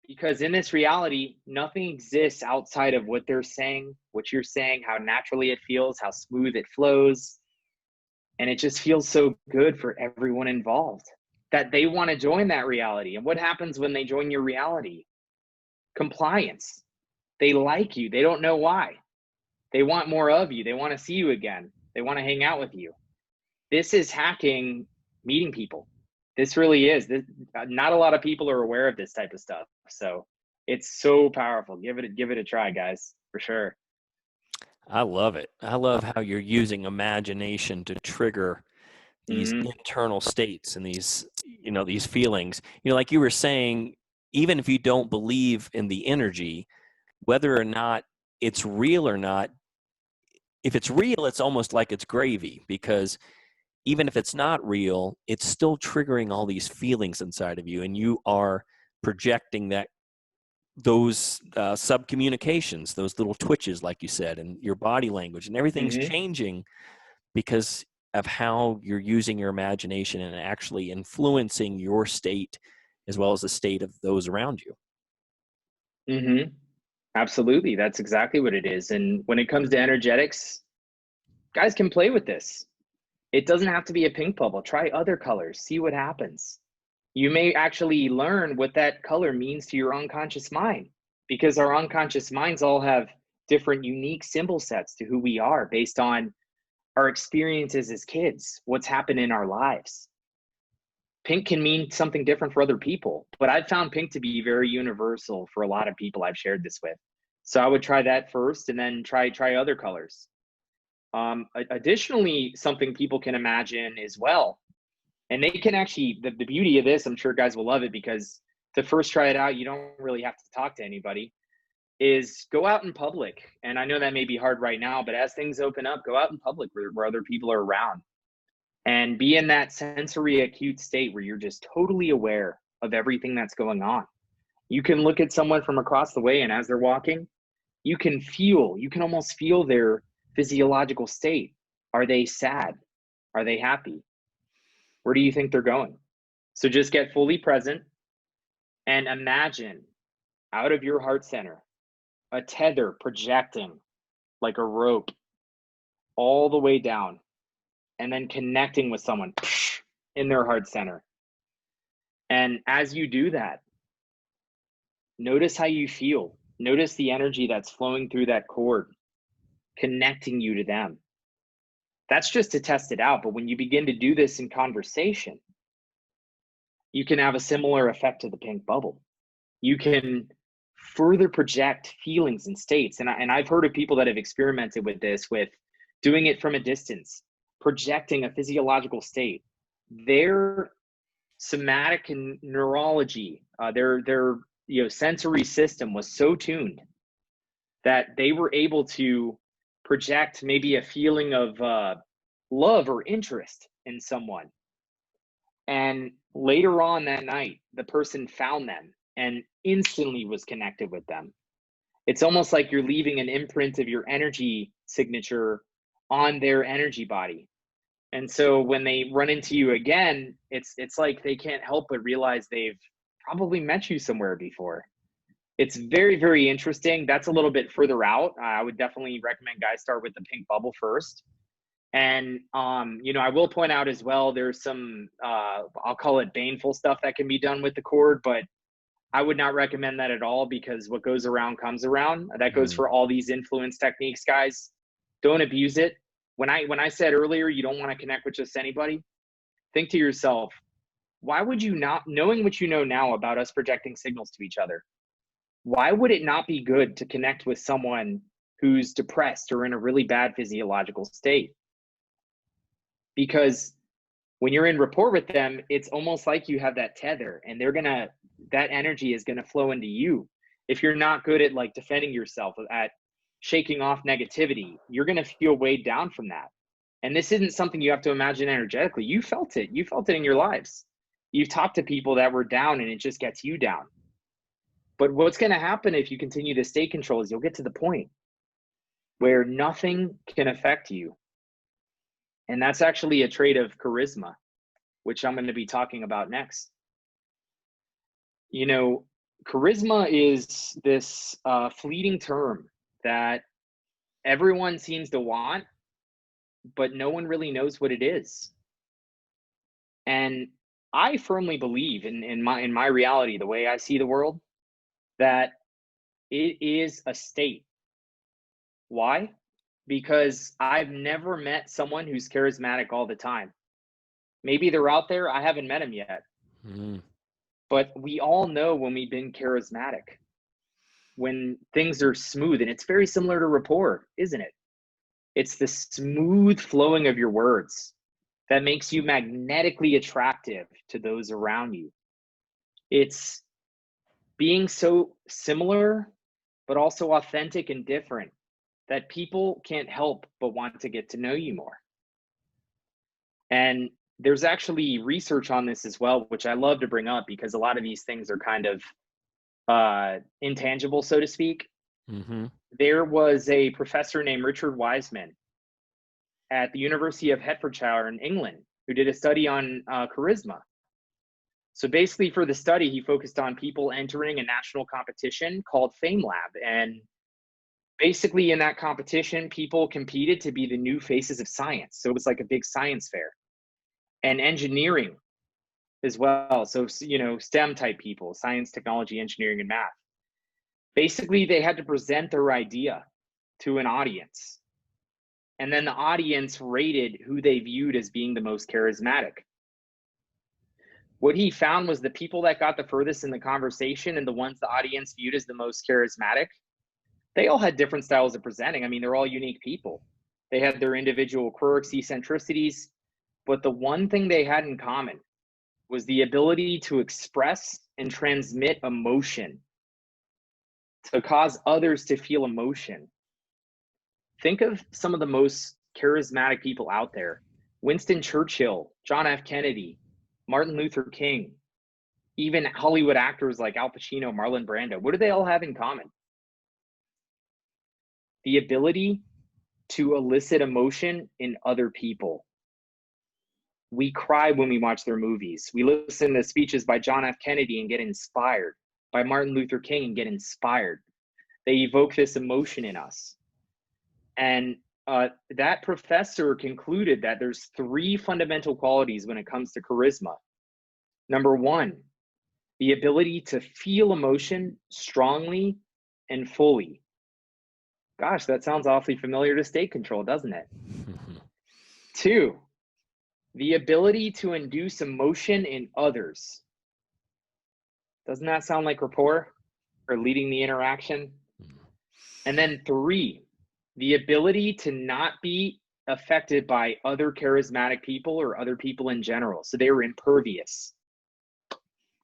Because in this reality, nothing exists outside of what they're saying, what you're saying, how naturally it feels, how smooth it flows. And it just feels so good for everyone involved that they want to join that reality. And what happens when they join your reality? Compliance. They like you. They don't know why. They want more of you. They want to see you again. They want to hang out with you. This is hacking meeting people. This really is. Not a lot of people are aware of this type of stuff. So it's so powerful. Give it a try, guys, for sure. I love it. I love how you're using imagination to trigger these internal states and these, these feelings. Like you were saying, even if you don't believe in the energy, whether or not it's real or not, if it's real, it's almost like it's gravy, because even if it's not real, it's still triggering all these feelings inside of you, and you are projecting those subcommunications, those little twitches, like you said, and your body language, and everything's changing because of how you're using your imagination and actually influencing your state as well as the state of those around you. Absolutely. That's exactly what it is. And when it comes to energetics, guys can play with this. It doesn't have to be a pink bubble. Try other colors, see what happens. You may actually learn what that color means to your unconscious mind, because our unconscious minds all have different unique symbol sets to who we are based on our experiences as kids, what's happened in our lives. Pink can mean something different for other people, but I've found pink to be very universal for a lot of people I've shared this with. So I would try that first and then try other colors. Additionally, something people can imagine as well, and they can actually, the beauty of this, I'm sure guys will love it, because to first try it out, you don't really have to talk to anybody, is go out in public. And I know that may be hard right now, but as things open up, go out in public where other people are around and be in that sensory acute state where you're just totally aware of everything that's going on. You can look at someone from across the way, and as they're walking, you can almost feel their physiological state. Are they sad? Are they happy? Where do you think they're going? So just get fully present and imagine out of your heart center a tether projecting like a rope all the way down, and then connecting with someone in their heart center. And as you do that, notice how you feel. Notice the energy that's flowing through that cord, connecting you to them. That's just to test it out. But when you begin to do this in conversation, you can have a similar effect to the pink bubble. You can further project feelings and states. And I've heard of people that have experimented with this, with doing it from a distance, projecting a physiological state. Their somatic and neurology, their sensory system was so tuned that they were able to project maybe a feeling of love or interest in someone. And later on that night, the person found them and instantly was connected with them. It's almost like you're leaving an imprint of your energy signature on their energy body. And so when they run into you again, it's like they can't help but realize they've probably met you somewhere before. It's very, very interesting. That's a little bit further out. I would definitely recommend guys start with the pink bubble first. And, I will point out as well, there's some, I'll call it baneful stuff that can be done with the cord, but I would not recommend that at all, because what goes around comes around. That goes for all these influence techniques, guys. Don't abuse it. When I said earlier, you don't want to connect with just anybody, think to yourself, why would you not, knowing what you know now about us projecting signals to each other, why would it not be good to connect with someone who's depressed or in a really bad physiological state? Because when you're in rapport with them, it's almost like you have that tether, and that energy is gonna flow into you. If you're not good at like defending yourself, at shaking off negativity, you're gonna feel weighed down from that. And this isn't something you have to imagine energetically. You felt it. You felt it in your lives. You've talked to people that were down, and it just gets you down. But what's going to happen if you continue to state control is you'll get to the point where nothing can affect you. And that's actually a trait of charisma, which I'm going to be talking about next. You know, charisma is this fleeting term that everyone seems to want, but no one really knows what it is. And I firmly believe in my reality, the way I see the world, that it is a state. Why? Because I've never met someone who's charismatic all the time. Maybe they're out there, I haven't met them yet. But we all know when we've been charismatic, when things are smooth, and it's very similar to rapport, isn't it? It's the smooth flowing of your words that makes you magnetically attractive to those around you. It's being so similar, but also authentic and different, that people can't help but want to get to know you more. And there's actually research on this as well, which I love to bring up because a lot of these things are kind of intangible, so to speak. There was a professor named Richard Wiseman at the University of Hertfordshire in England who did a study on charisma. So basically for the study, he focused on people entering a national competition called FameLab. And basically in that competition, people competed to be the new faces of science. So it was like a big science fair. And engineering as well. So, you know, STEM type people, science, technology, engineering, and math. Basically, they had to present their idea to an audience. And then the audience rated who they viewed as being the most charismatic. What he found was the people that got the furthest in the conversation and the ones the audience viewed as the most charismatic, they all had different styles of presenting. I mean, they're all unique people. They had their individual quirks, eccentricities, but the one thing they had in common was the ability to express and transmit emotion, to cause others to feel emotion. Think of some of the most charismatic people out there: Winston Churchill, John F. Kennedy, Martin Luther King, even Hollywood actors like Al Pacino, Marlon Brando. What do they all have in common? The ability to elicit emotion in other people. We cry when we watch their movies. We listen to speeches by John F. Kennedy and get inspired, by Martin Luther King and get inspired. They evoke this emotion in us. And that professor concluded that there's 3 fundamental qualities when it comes to charisma. Number 1, the ability to feel emotion strongly and fully. Gosh, that sounds awfully familiar to state control, doesn't it? 2, the ability to induce emotion in others. Doesn't that sound like rapport or leading the interaction? And then 3, the ability to not be affected by other charismatic people or other people in general. So they were impervious.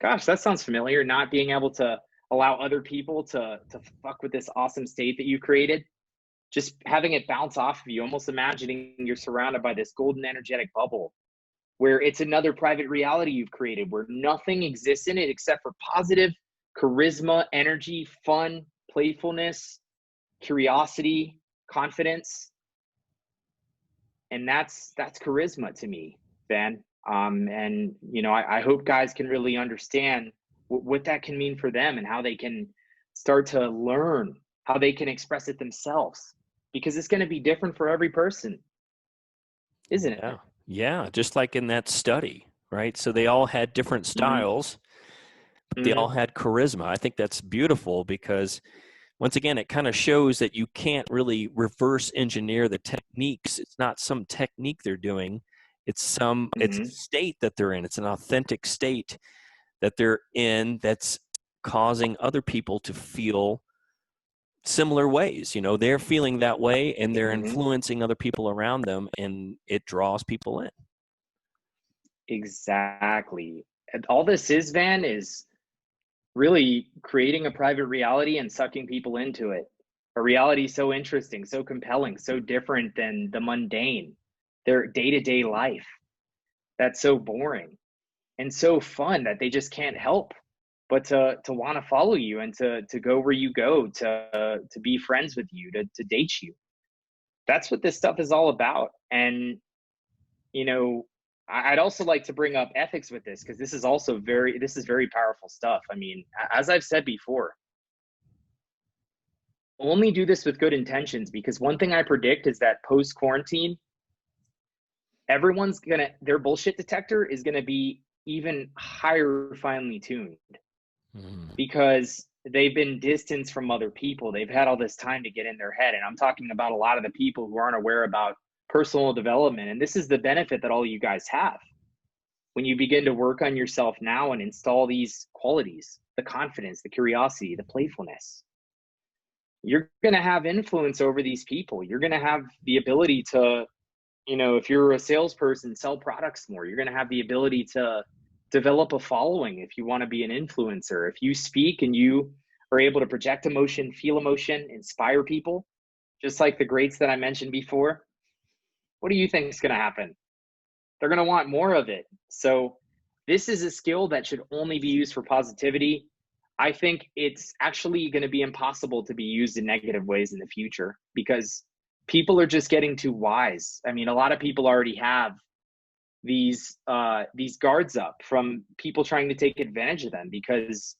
Gosh, that sounds familiar. Not being able to allow other people to fuck with this awesome state that you created. Just having it bounce off of you, almost imagining you're surrounded by this golden energetic bubble where it's another private reality you've created, where nothing exists in it except for positive charisma, energy, fun, playfulness, curiosity, confidence. And that's charisma to me, Ben. And you know, I hope guys can really understand what that can mean for them and how they can start to learn how they can express it themselves, because it's going to be different for every person, isn't it? Yeah, just like in that study, right? So they all had different styles, but they all had charisma. I think that's beautiful because, once again, it kind of shows that you can't really reverse engineer the techniques. It's not some technique they're doing. it's a Hmm. state that they're in. It's an authentic state that they're in that's causing other people to feel similar ways. You know, they're feeling that way and they're Hmm. influencing other people around them, and it draws people in. Exactly. And all this is, Van, is really creating a private reality and sucking people into it. A reality so interesting, so compelling, so different than the mundane, their day-to-day life. That's so boring and so fun that they just can't help but to want to follow you and to go where you go, to be friends with you, to date you. That's what this stuff is all about. And you know, I'd also like to bring up ethics with this, because this is very powerful stuff. I mean, as I've said before, only do this with good intentions, because one thing I predict is that post quarantine, their bullshit detector is gonna be even higher finely tuned, Mm. because they've been distanced from other people. They've had all this time to get in their head. And I'm talking about a lot of the people who aren't aware about personal development. And this is the benefit that all you guys have. When you begin to work on yourself now and install these qualities, the confidence, the curiosity, the playfulness, you're going to have influence over these people. You're going to have the ability to, if you're a salesperson, sell products more. You're going to have the ability to develop a following if you want to be an influencer. If you speak and you are able to project emotion, feel emotion, inspire people, just like the greats that I mentioned before, what do you think is going to happen? They're going to want more of it. So this is a skill that should only be used for positivity. I think it's actually going to be impossible to be used in negative ways in the future, because people are just getting too wise. I mean, a lot of people already have these guards up from people trying to take advantage of them, because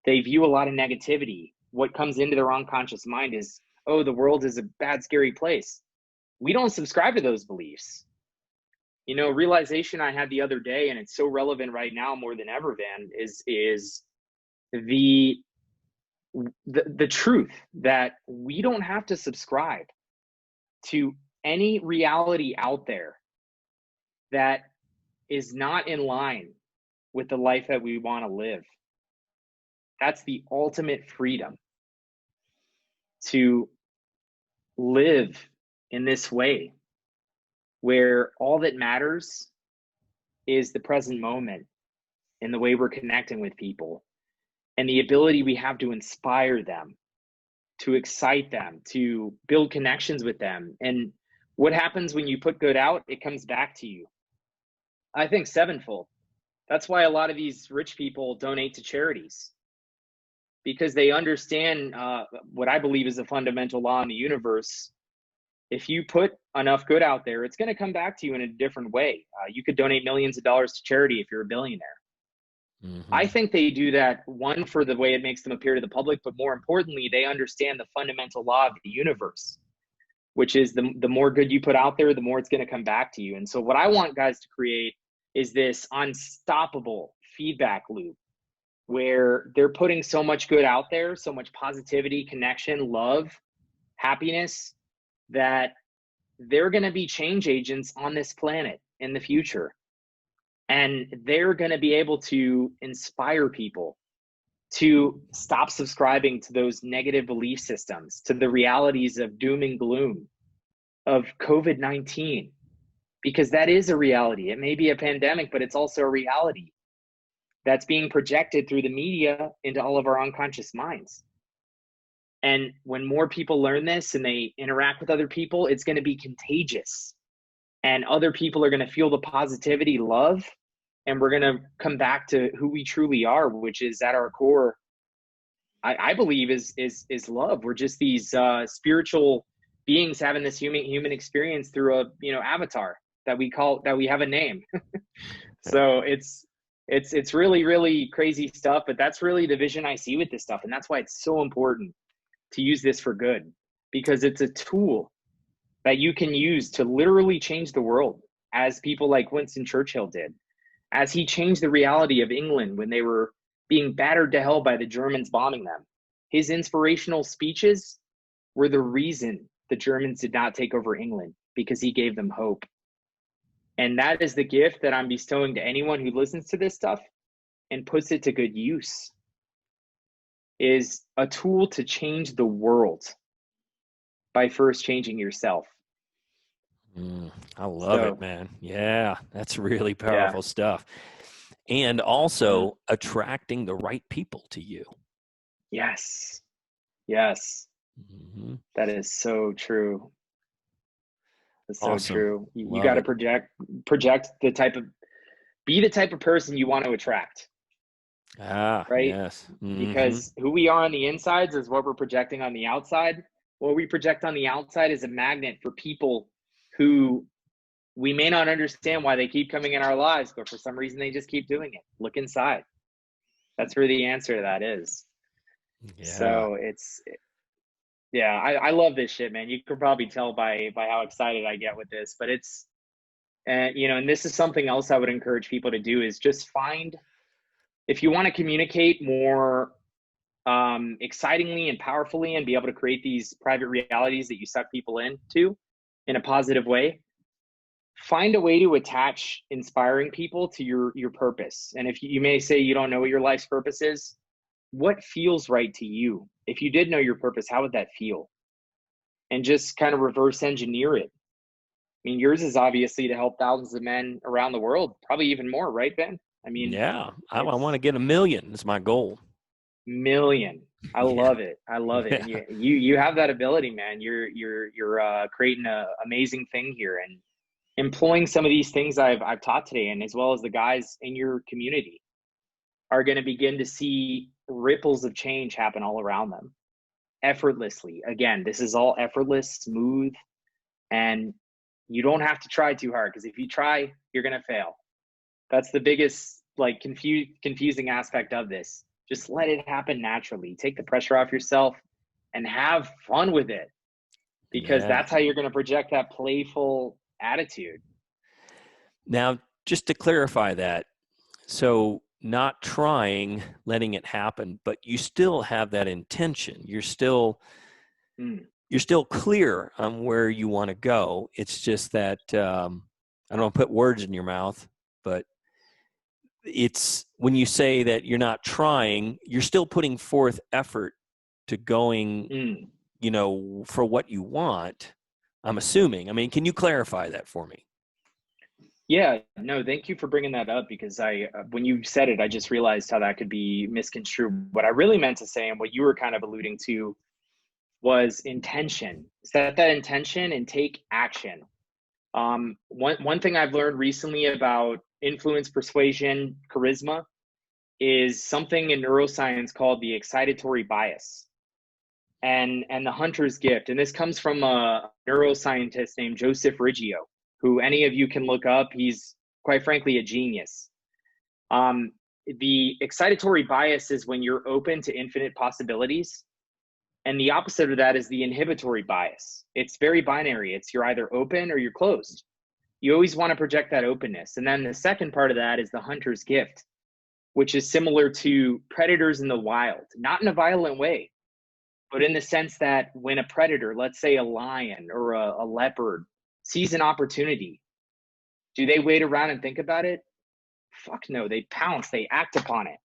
they view a lot of negativity. What comes into their unconscious mind is, oh, the world is a bad, scary place. We don't subscribe to those beliefs. Realization I had the other day, and it's so relevant right now more than ever, Van, is the the truth that we don't have to subscribe to any reality out there that is not in line with the life that we want to live. That's the ultimate freedom, to live in this way where all that matters is the present moment and the way we're connecting with people, and the ability we have to inspire them, to excite them, to build connections with them. And what happens when you put good out? It comes back to you, I think, sevenfold. That's why a lot of these rich people donate to charities, because they understand what I believe is a fundamental law in the universe. If you put enough good out there, it's going to come back to you in a different way. You could donate millions of dollars to charity if you're a billionaire. Mm-hmm. I think they do that, one, for the way it makes them appear to the public, but more importantly, they understand the fundamental law of the universe, which is the more good you put out there, the more it's going to come back to you. And so what I want guys to create is this unstoppable feedback loop where they're putting so much good out there, so much positivity, connection, love, happiness, that they're going to be change agents on this planet in the future. And they're going to be able to inspire people to stop subscribing to those negative belief systems, to the realities of doom and gloom, of COVID-19, because that is a reality. It may be a pandemic, but it's also a reality that's being projected through the media into all of our unconscious minds. And when more people learn this and they interact with other people, it's going to be contagious. And other people are going to feel the positivity, love, and we're going to come back to who we truly are, which is at our core, I believe, is love. We're just these spiritual beings having this human experience through a avatar that we have a name. So it's really, really crazy stuff, but that's really the vision I see with this stuff. And that's why it's so important to use this for good, because it's a tool that you can use to literally change the world, as people like Winston Churchill did, as he changed the reality of England when they were being battered to hell by the Germans bombing them. His inspirational speeches were the reason the Germans did not take over England, because he gave them hope. And that is the gift that I'm bestowing to anyone who listens to this stuff and puts it to good use, is a tool to change the world by first changing yourself. I love it, So, man. Yeah, that's really yeah. powerful stuff. And also attracting the right people to you. Yes. Yes. Mm-hmm. That is so true. That's so Awesome. true. You Love got to it. project be the type of person you want to attract, Ah, right? yes. Mm-hmm. Because who we are on the insides is what we're projecting on the outside. What we project on the outside is a magnet for people who we may not understand why they keep coming in our lives, but for some reason they just keep doing it. Look inside. That's where the answer to that is. Yeah. So yeah, I love this shit, man. You could probably tell by how excited I get with this, but it's, and this is something else I would encourage people to do is just find, if you want to communicate more excitingly and powerfully and be able to create these private realities that you suck people into in a positive way, find a way to attach inspiring people to your purpose. And if you may say you don't know what your life's purpose is, what feels right to you? If you did know your purpose, how would that feel? And just kind of reverse engineer it. I mean, yours is obviously to help thousands of men around the world, probably even more, right, Ben? I mean, Yeah. I want it's to get 1,000,000. It's my goal. million. I Yeah. love it. I love it. And Yeah. you have that ability, man. You're creating a amazing thing here and employing some of these things I've taught today, and as well as the guys in your community are going to begin to see ripples of change happen all around them effortlessly. Again, this is all effortless, smooth, and you don't have to try too hard, because if you try, you're going to fail. That's the biggest like confusing aspect of this. Just let it happen naturally. Take the pressure off yourself and have fun with it, because Yeah. that's how you're going to project that playful attitude. Now, just to clarify that, so not trying, letting it happen, but you still have that intention. Mm. You're still clear on where you want to go. It's just that I don't want to put words in your mouth, but it's when you say that you're not trying, you're still putting forth effort to going, Mm. for what you want. I'm assuming. I mean, can you clarify that for me? Yeah, no, thank you for bringing that up, because when you said it, I just realized how that could be misconstrued. What I really meant to say, and what you were kind of alluding to, was intention. Set that intention and take action. One thing I've learned recently about influence, persuasion, charisma is something in neuroscience called the excitatory bias and the hunter's gift. And this comes from a neuroscientist named Joseph Riggio, who any of you can look up. He's quite frankly a genius. The excitatory bias is when you're open to infinite possibilities. And the opposite of that is the inhibitory bias. It's very binary. It's you're either open or you're closed. You always want to project that openness. And then the second part of that is the hunter's gift, which is similar to predators in the wild, not in a violent way, but in the sense that when a predator, let's say a lion or a leopard, sees an opportunity, do they wait around and think about it? Fuck no, they pounce, they act upon it.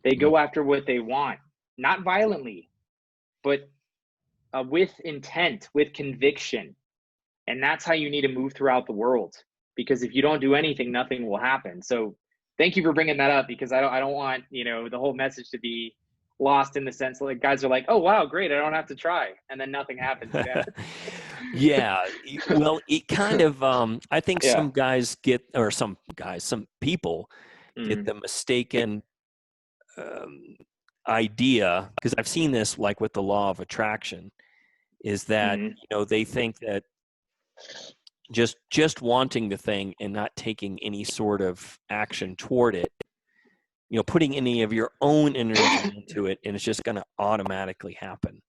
They Mm. go after what they want, not violently, but with intent, with conviction. And that's how you need to move throughout the world. Because if you don't do anything, nothing will happen. So thank you for bringing that up, because I don't want, the whole message to be lost in the sense like guys are like, oh, wow, great, I don't have to try. And then nothing happens. Yeah. Well, it kind of, I think Yeah. some people get Mm-hmm. the mistaken um, idea, because I've seen this like with the law of attraction, is that, Mm-hmm. they think that just wanting the thing and not taking any sort of action toward it, putting any of your own energy into it, and it's just going to automatically happen.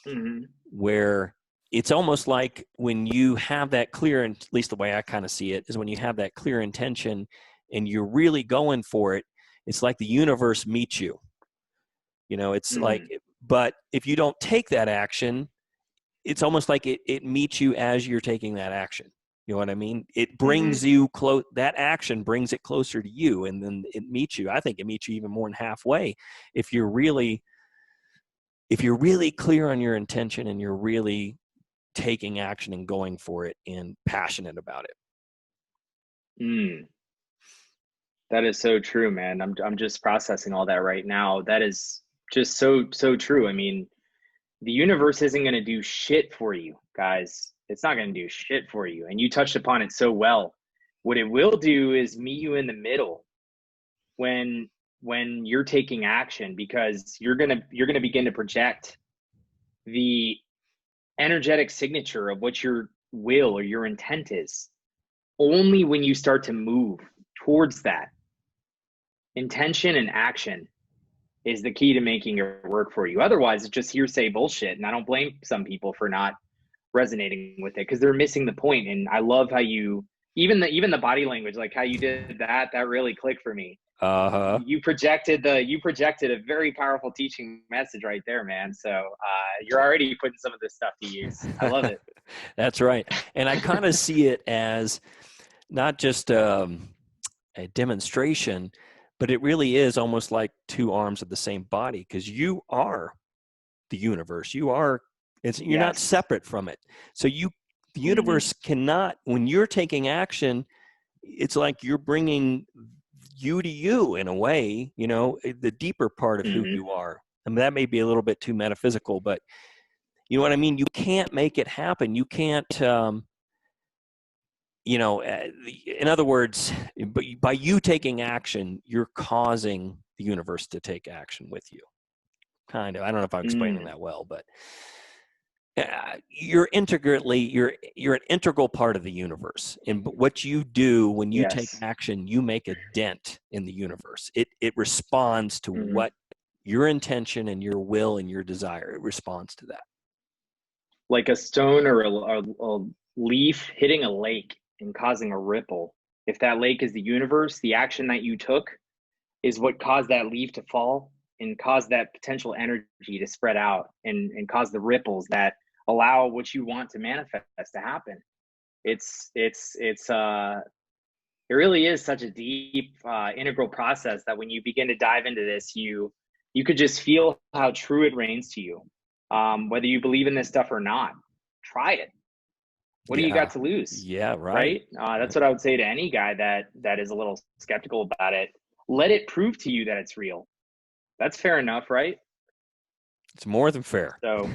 Mm-hmm. Where it's almost like when you have that clear, and at least the way I kind of see it is when you have that clear intention and you're really going for it, it's like the universe meets you. It's like, Mm-hmm. but if you don't take that action, it's almost like it meets you as you're taking that action. You know what I mean? It brings you close. That action brings it closer to you, and then it meets you. I think it meets you even more than halfway if you're really clear on your intention and you're really taking action and going for it and passionate about it. That is so true, man. I'm just processing all that right now. That is just so true. I mean, the universe isn't going to do shit for you, guys. It's not going to do shit for you. And you touched upon it so well. What it will do is meet you in the middle when you're taking action, because you're going to begin to project the energetic signature of what your will or your intent is. Only when you start to move towards that, intention and action is the key to making it work for you. Otherwise, it's just hearsay bullshit. And I don't blame some people for not resonating with it, because they're missing the point. And I love how you, even the body language, like how you did that really clicked for me. You projected a very powerful teaching message right there, man. So you're already putting some of this stuff to use. I love it. That's right. And I kind of see it as not just a demonstration, but it really is almost like two arms of the same body, because you are the universe. You're not separate from it. So the universe cannot, when you're taking action, it's like you're bringing you to you in a way, the deeper part of who you are. I mean, that may be a little bit too metaphysical, but you know what I mean? You can't make it happen. You can't, in other words, by you taking action, you're causing the universe to take action with you. Kind of. I don't know if I'm explaining that well, but you're an integral part of the universe. And what you do when you take action, you make a dent in the universe. It responds to what your intention and your will and your desire. It responds to that. Like a stone or a leaf hitting a lake and causing a ripple. If that lake is the universe, the action that you took is what caused that leaf to fall and cause that potential energy to spread out and cause the ripples that allow what you want to manifest to happen. It really is such a deep integral process that when you begin to dive into this, you could just feel how true it reigns to you. Whether you believe in this stuff or not, try it. What do you got to lose? Yeah, right. That's what I would say to any guy that is a little skeptical about it. Let it prove to you that it's real. That's fair enough, right? It's more than fair. So,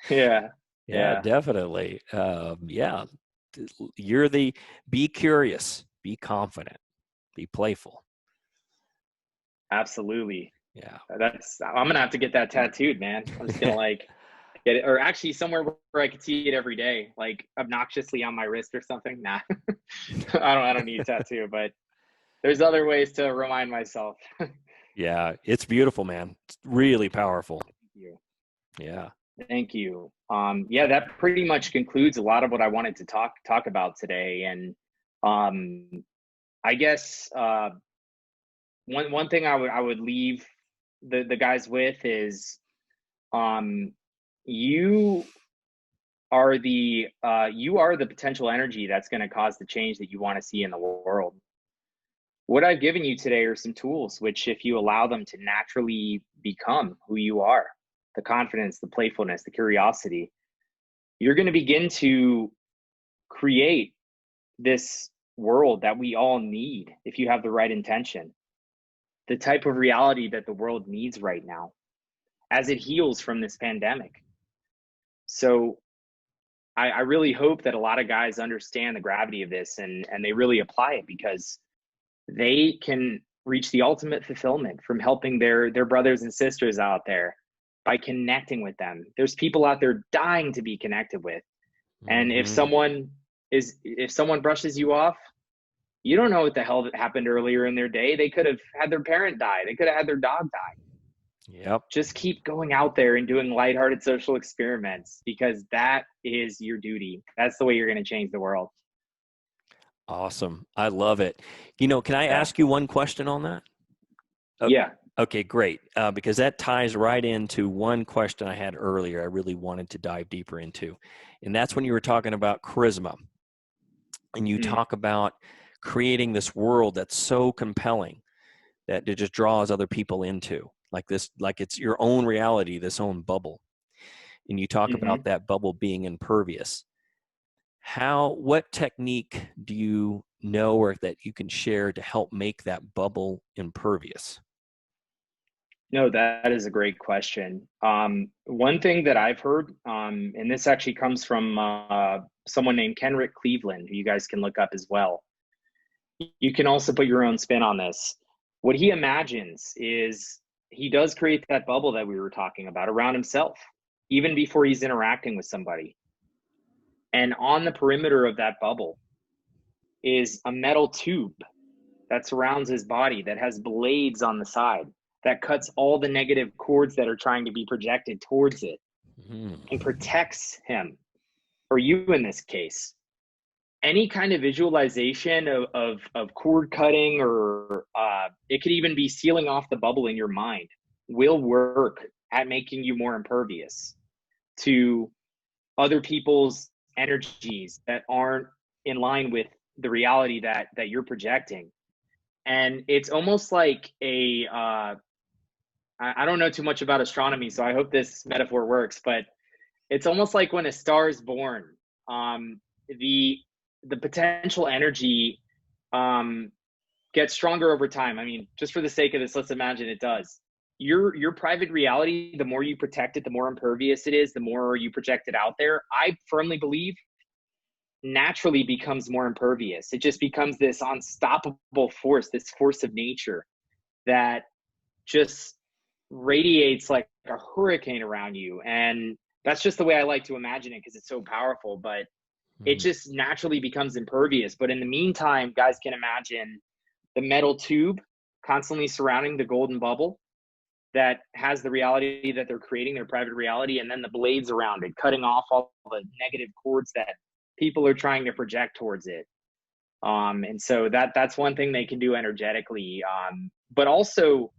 yeah, definitely. Be curious, be confident, be playful. Absolutely. Yeah. I'm going to have to get that tattooed, man. I'm just going to get it, or actually somewhere where I could see it every day, like obnoxiously on my wrist or something. Nah, I don't need a tattoo, but there's other ways to remind myself. Yeah, it's beautiful, man. It's really powerful. Thank you. Yeah. Thank you. That pretty much concludes a lot of what I wanted to talk about today. And I guess one thing I would leave the guys with is you are the potential energy that's going to cause the change that you want to see in the world. What I've given you today are some tools which, if you allow them to naturally become who you are, the confidence, the playfulness, the curiosity, you're going to begin to create this world that we all need if you have the right intention. The type of reality that the world needs right now as it heals from this pandemic. So I really hope that a lot of guys understand the gravity of this and they really apply it, because they can reach the ultimate fulfillment from helping their brothers and sisters out there by connecting with them. There's people out there dying to be connected with. And if someone brushes you off, you don't know what the hell happened earlier in their day. They could have had their parent die. They could have had their dog die. Yep. Just keep going out there and doing lighthearted social experiments, because that is your duty. That's the way you're going to change the world. Awesome. I love it. Can I ask you one question on that? Yeah. Okay, great. Because that ties right into one question I had earlier I really wanted to dive deeper into. And that's when you were talking about charisma. And you Mm, talk about creating this world that's so compelling that it just draws other people into, like this, like it's your own reality, this own bubble. And you talk about hmm that bubble being impervious. What technique do you know or that you can share to help make that bubble impervious? No, that is a great question. One thing that I've heard, and this actually comes from someone named Kenrick Cleveland, who you guys can look up as well. You can also put your own spin on this. What he imagines is he does create that bubble that we were talking about around himself, even before he's interacting with somebody. And on the perimeter of that bubble is a metal tube that surrounds his body that has blades on the side that cuts all the negative cords that are trying to be projected towards it and Mm. protects him, or you in this case. Any kind of visualization of cord cutting, or it could even be sealing off the bubble in your mind, will work at making you more impervious to other people's energies that aren't in line with the reality that you're projecting. And it's almost like I don't know too much about astronomy, so I hope this metaphor works, but it's almost like when a star is born, um, the the potential energy um, gets stronger over time. I mean, just for the sake of this, let's imagine it does. Your private reality, the more you protect it, the more impervious it is, the more you project it out there. I firmly believe naturally becomes more impervious. It just becomes this unstoppable force, this force of nature that just radiates like a hurricane around you. And that's just the way I like to imagine it because it's so powerful, but it Mm. just naturally becomes impervious. But in the meantime, guys can imagine the metal tube constantly surrounding the golden bubble that has the reality that they're creating, their private reality, and then the blades around it, cutting off all the negative cords that people are trying to project towards it. And so that's one thing they can do energetically. But also,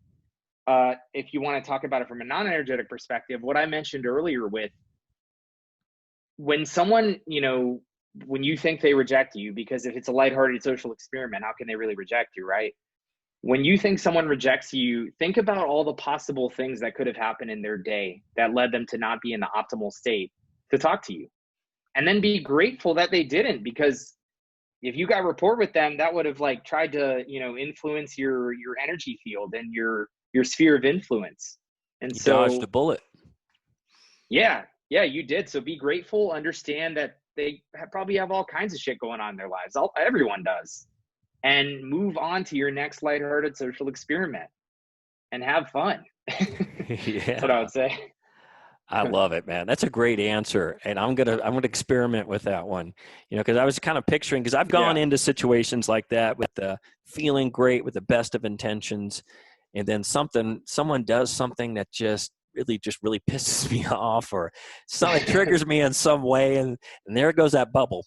if you want to talk about it from a non-energetic perspective, what I mentioned earlier with when someone, when you think they reject you, because if it's a lighthearted social experiment, how can they really reject you, right? When you think someone rejects you, think about all the possible things that could have happened in their day that led them to not be in the optimal state to talk to you. And then be grateful that they didn't, because if you got rapport with them, that would have like tried to, influence your energy field and your sphere of influence. And You dodged a so, bullet. yeah, you did. So be grateful, understand that they probably have all kinds of shit going on in their lives. Everyone does. And move on to your next lighthearted social experiment and have fun. That's what I Yeah. would say. I love it, man. That's a great answer, and I'm gonna experiment with that one. Because I was kind of picturing, because I've gone Yeah. into situations like that with the feeling great, with the best of intentions, and then someone does something that just really pisses me off, or it triggers me in some way, and there goes that bubble,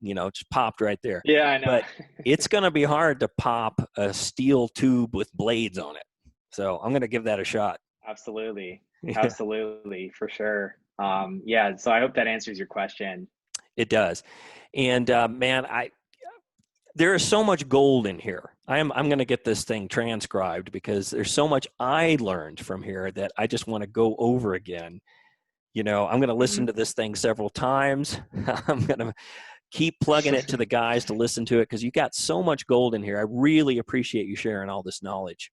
just popped right there. Yeah, I know. But it's gonna be hard to pop a steel tube with blades on it, so I'm gonna give that a shot. Absolutely. Yeah. Absolutely, for sure. Yeah, so I hope that answers your question. It does. And man, there is so much gold in here. I'm going to get this thing transcribed because there's so much I learned from here that I just want to go over again. I'm going to listen Mhm. to this thing several times. I'm going to keep plugging it to the guys to listen to it because you got so much gold in here. I really appreciate you sharing all this knowledge.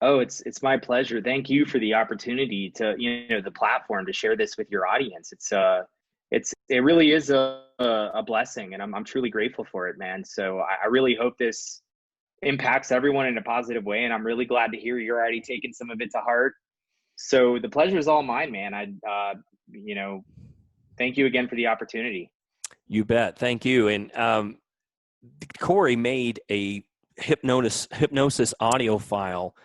Oh, it's my pleasure. Thank you for the opportunity to, the platform to share this with your audience. It really is a blessing, and I'm truly grateful for it, man. So I really hope this impacts everyone in a positive way, and I'm really glad to hear you're already taking some of it to heart. So the pleasure is all mine, man. You know, thank you again for the opportunity. You bet. Thank you. And Corey made a hypnosis audio file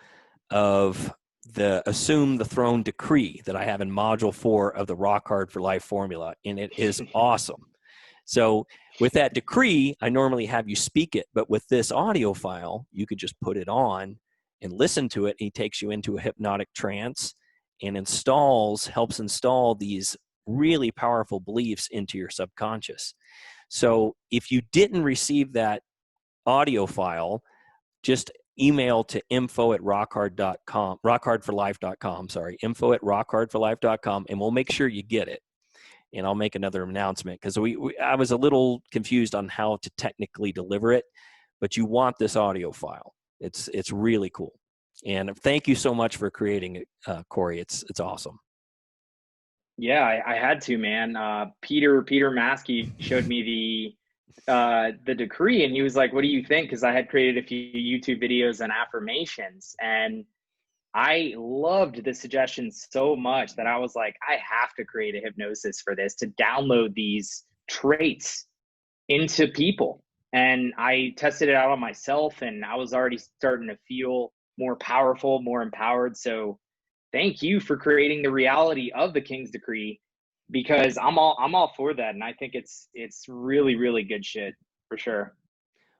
of the Assume the Throne decree that I have in module 4 of the Rock Hard for Life formula, and it is awesome. So with that decree, I normally have you speak it, but with this audio file, you could just put it on and listen to it. He takes you into a hypnotic trance and helps install these really powerful beliefs into your subconscious. So if you didn't receive that audio file, just email to info@rockhard.com, rockhardforlife.com, sorry, info@rockhardforlife.com, and we'll make sure you get it. And I'll make another announcement because I was a little confused on how to technically deliver it, but you want this audio file. It's really cool. And thank you so much for creating it, Corey. It's awesome. Yeah, I had to, man. Peter Maskey showed me the decree, and he was like, "What do you think?" Because I had created a few YouTube videos on affirmations, and I loved the suggestions so much that I was like, I have to create a hypnosis for this to download these traits into people. And I tested it out on myself, and I was already starting to feel more powerful, more empowered. So thank you for creating the reality of the King's Decree, because I'm all for that. And I think it's really, really good shit for sure.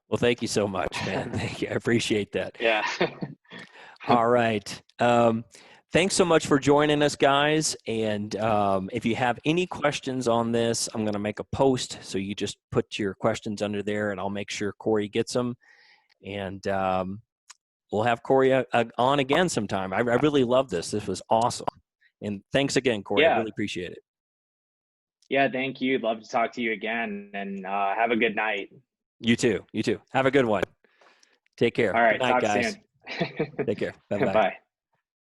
Well, thank you so much, man. Thank you. I appreciate that. Yeah. All right. Thanks so much for joining us, guys. And if you have any questions on this, I'm going to make a post. So you just put your questions under there, and I'll make sure Corey gets them. And we'll have Corey on again sometime. I really love this. This was awesome. And thanks again, Corey. Yeah. I really appreciate it. Yeah, thank you. Love to talk to you again, and have a good night. You too. You too. Have a good one. Take care. All right. Good night, Talk guys. soon. Take care. Bye-bye. Bye.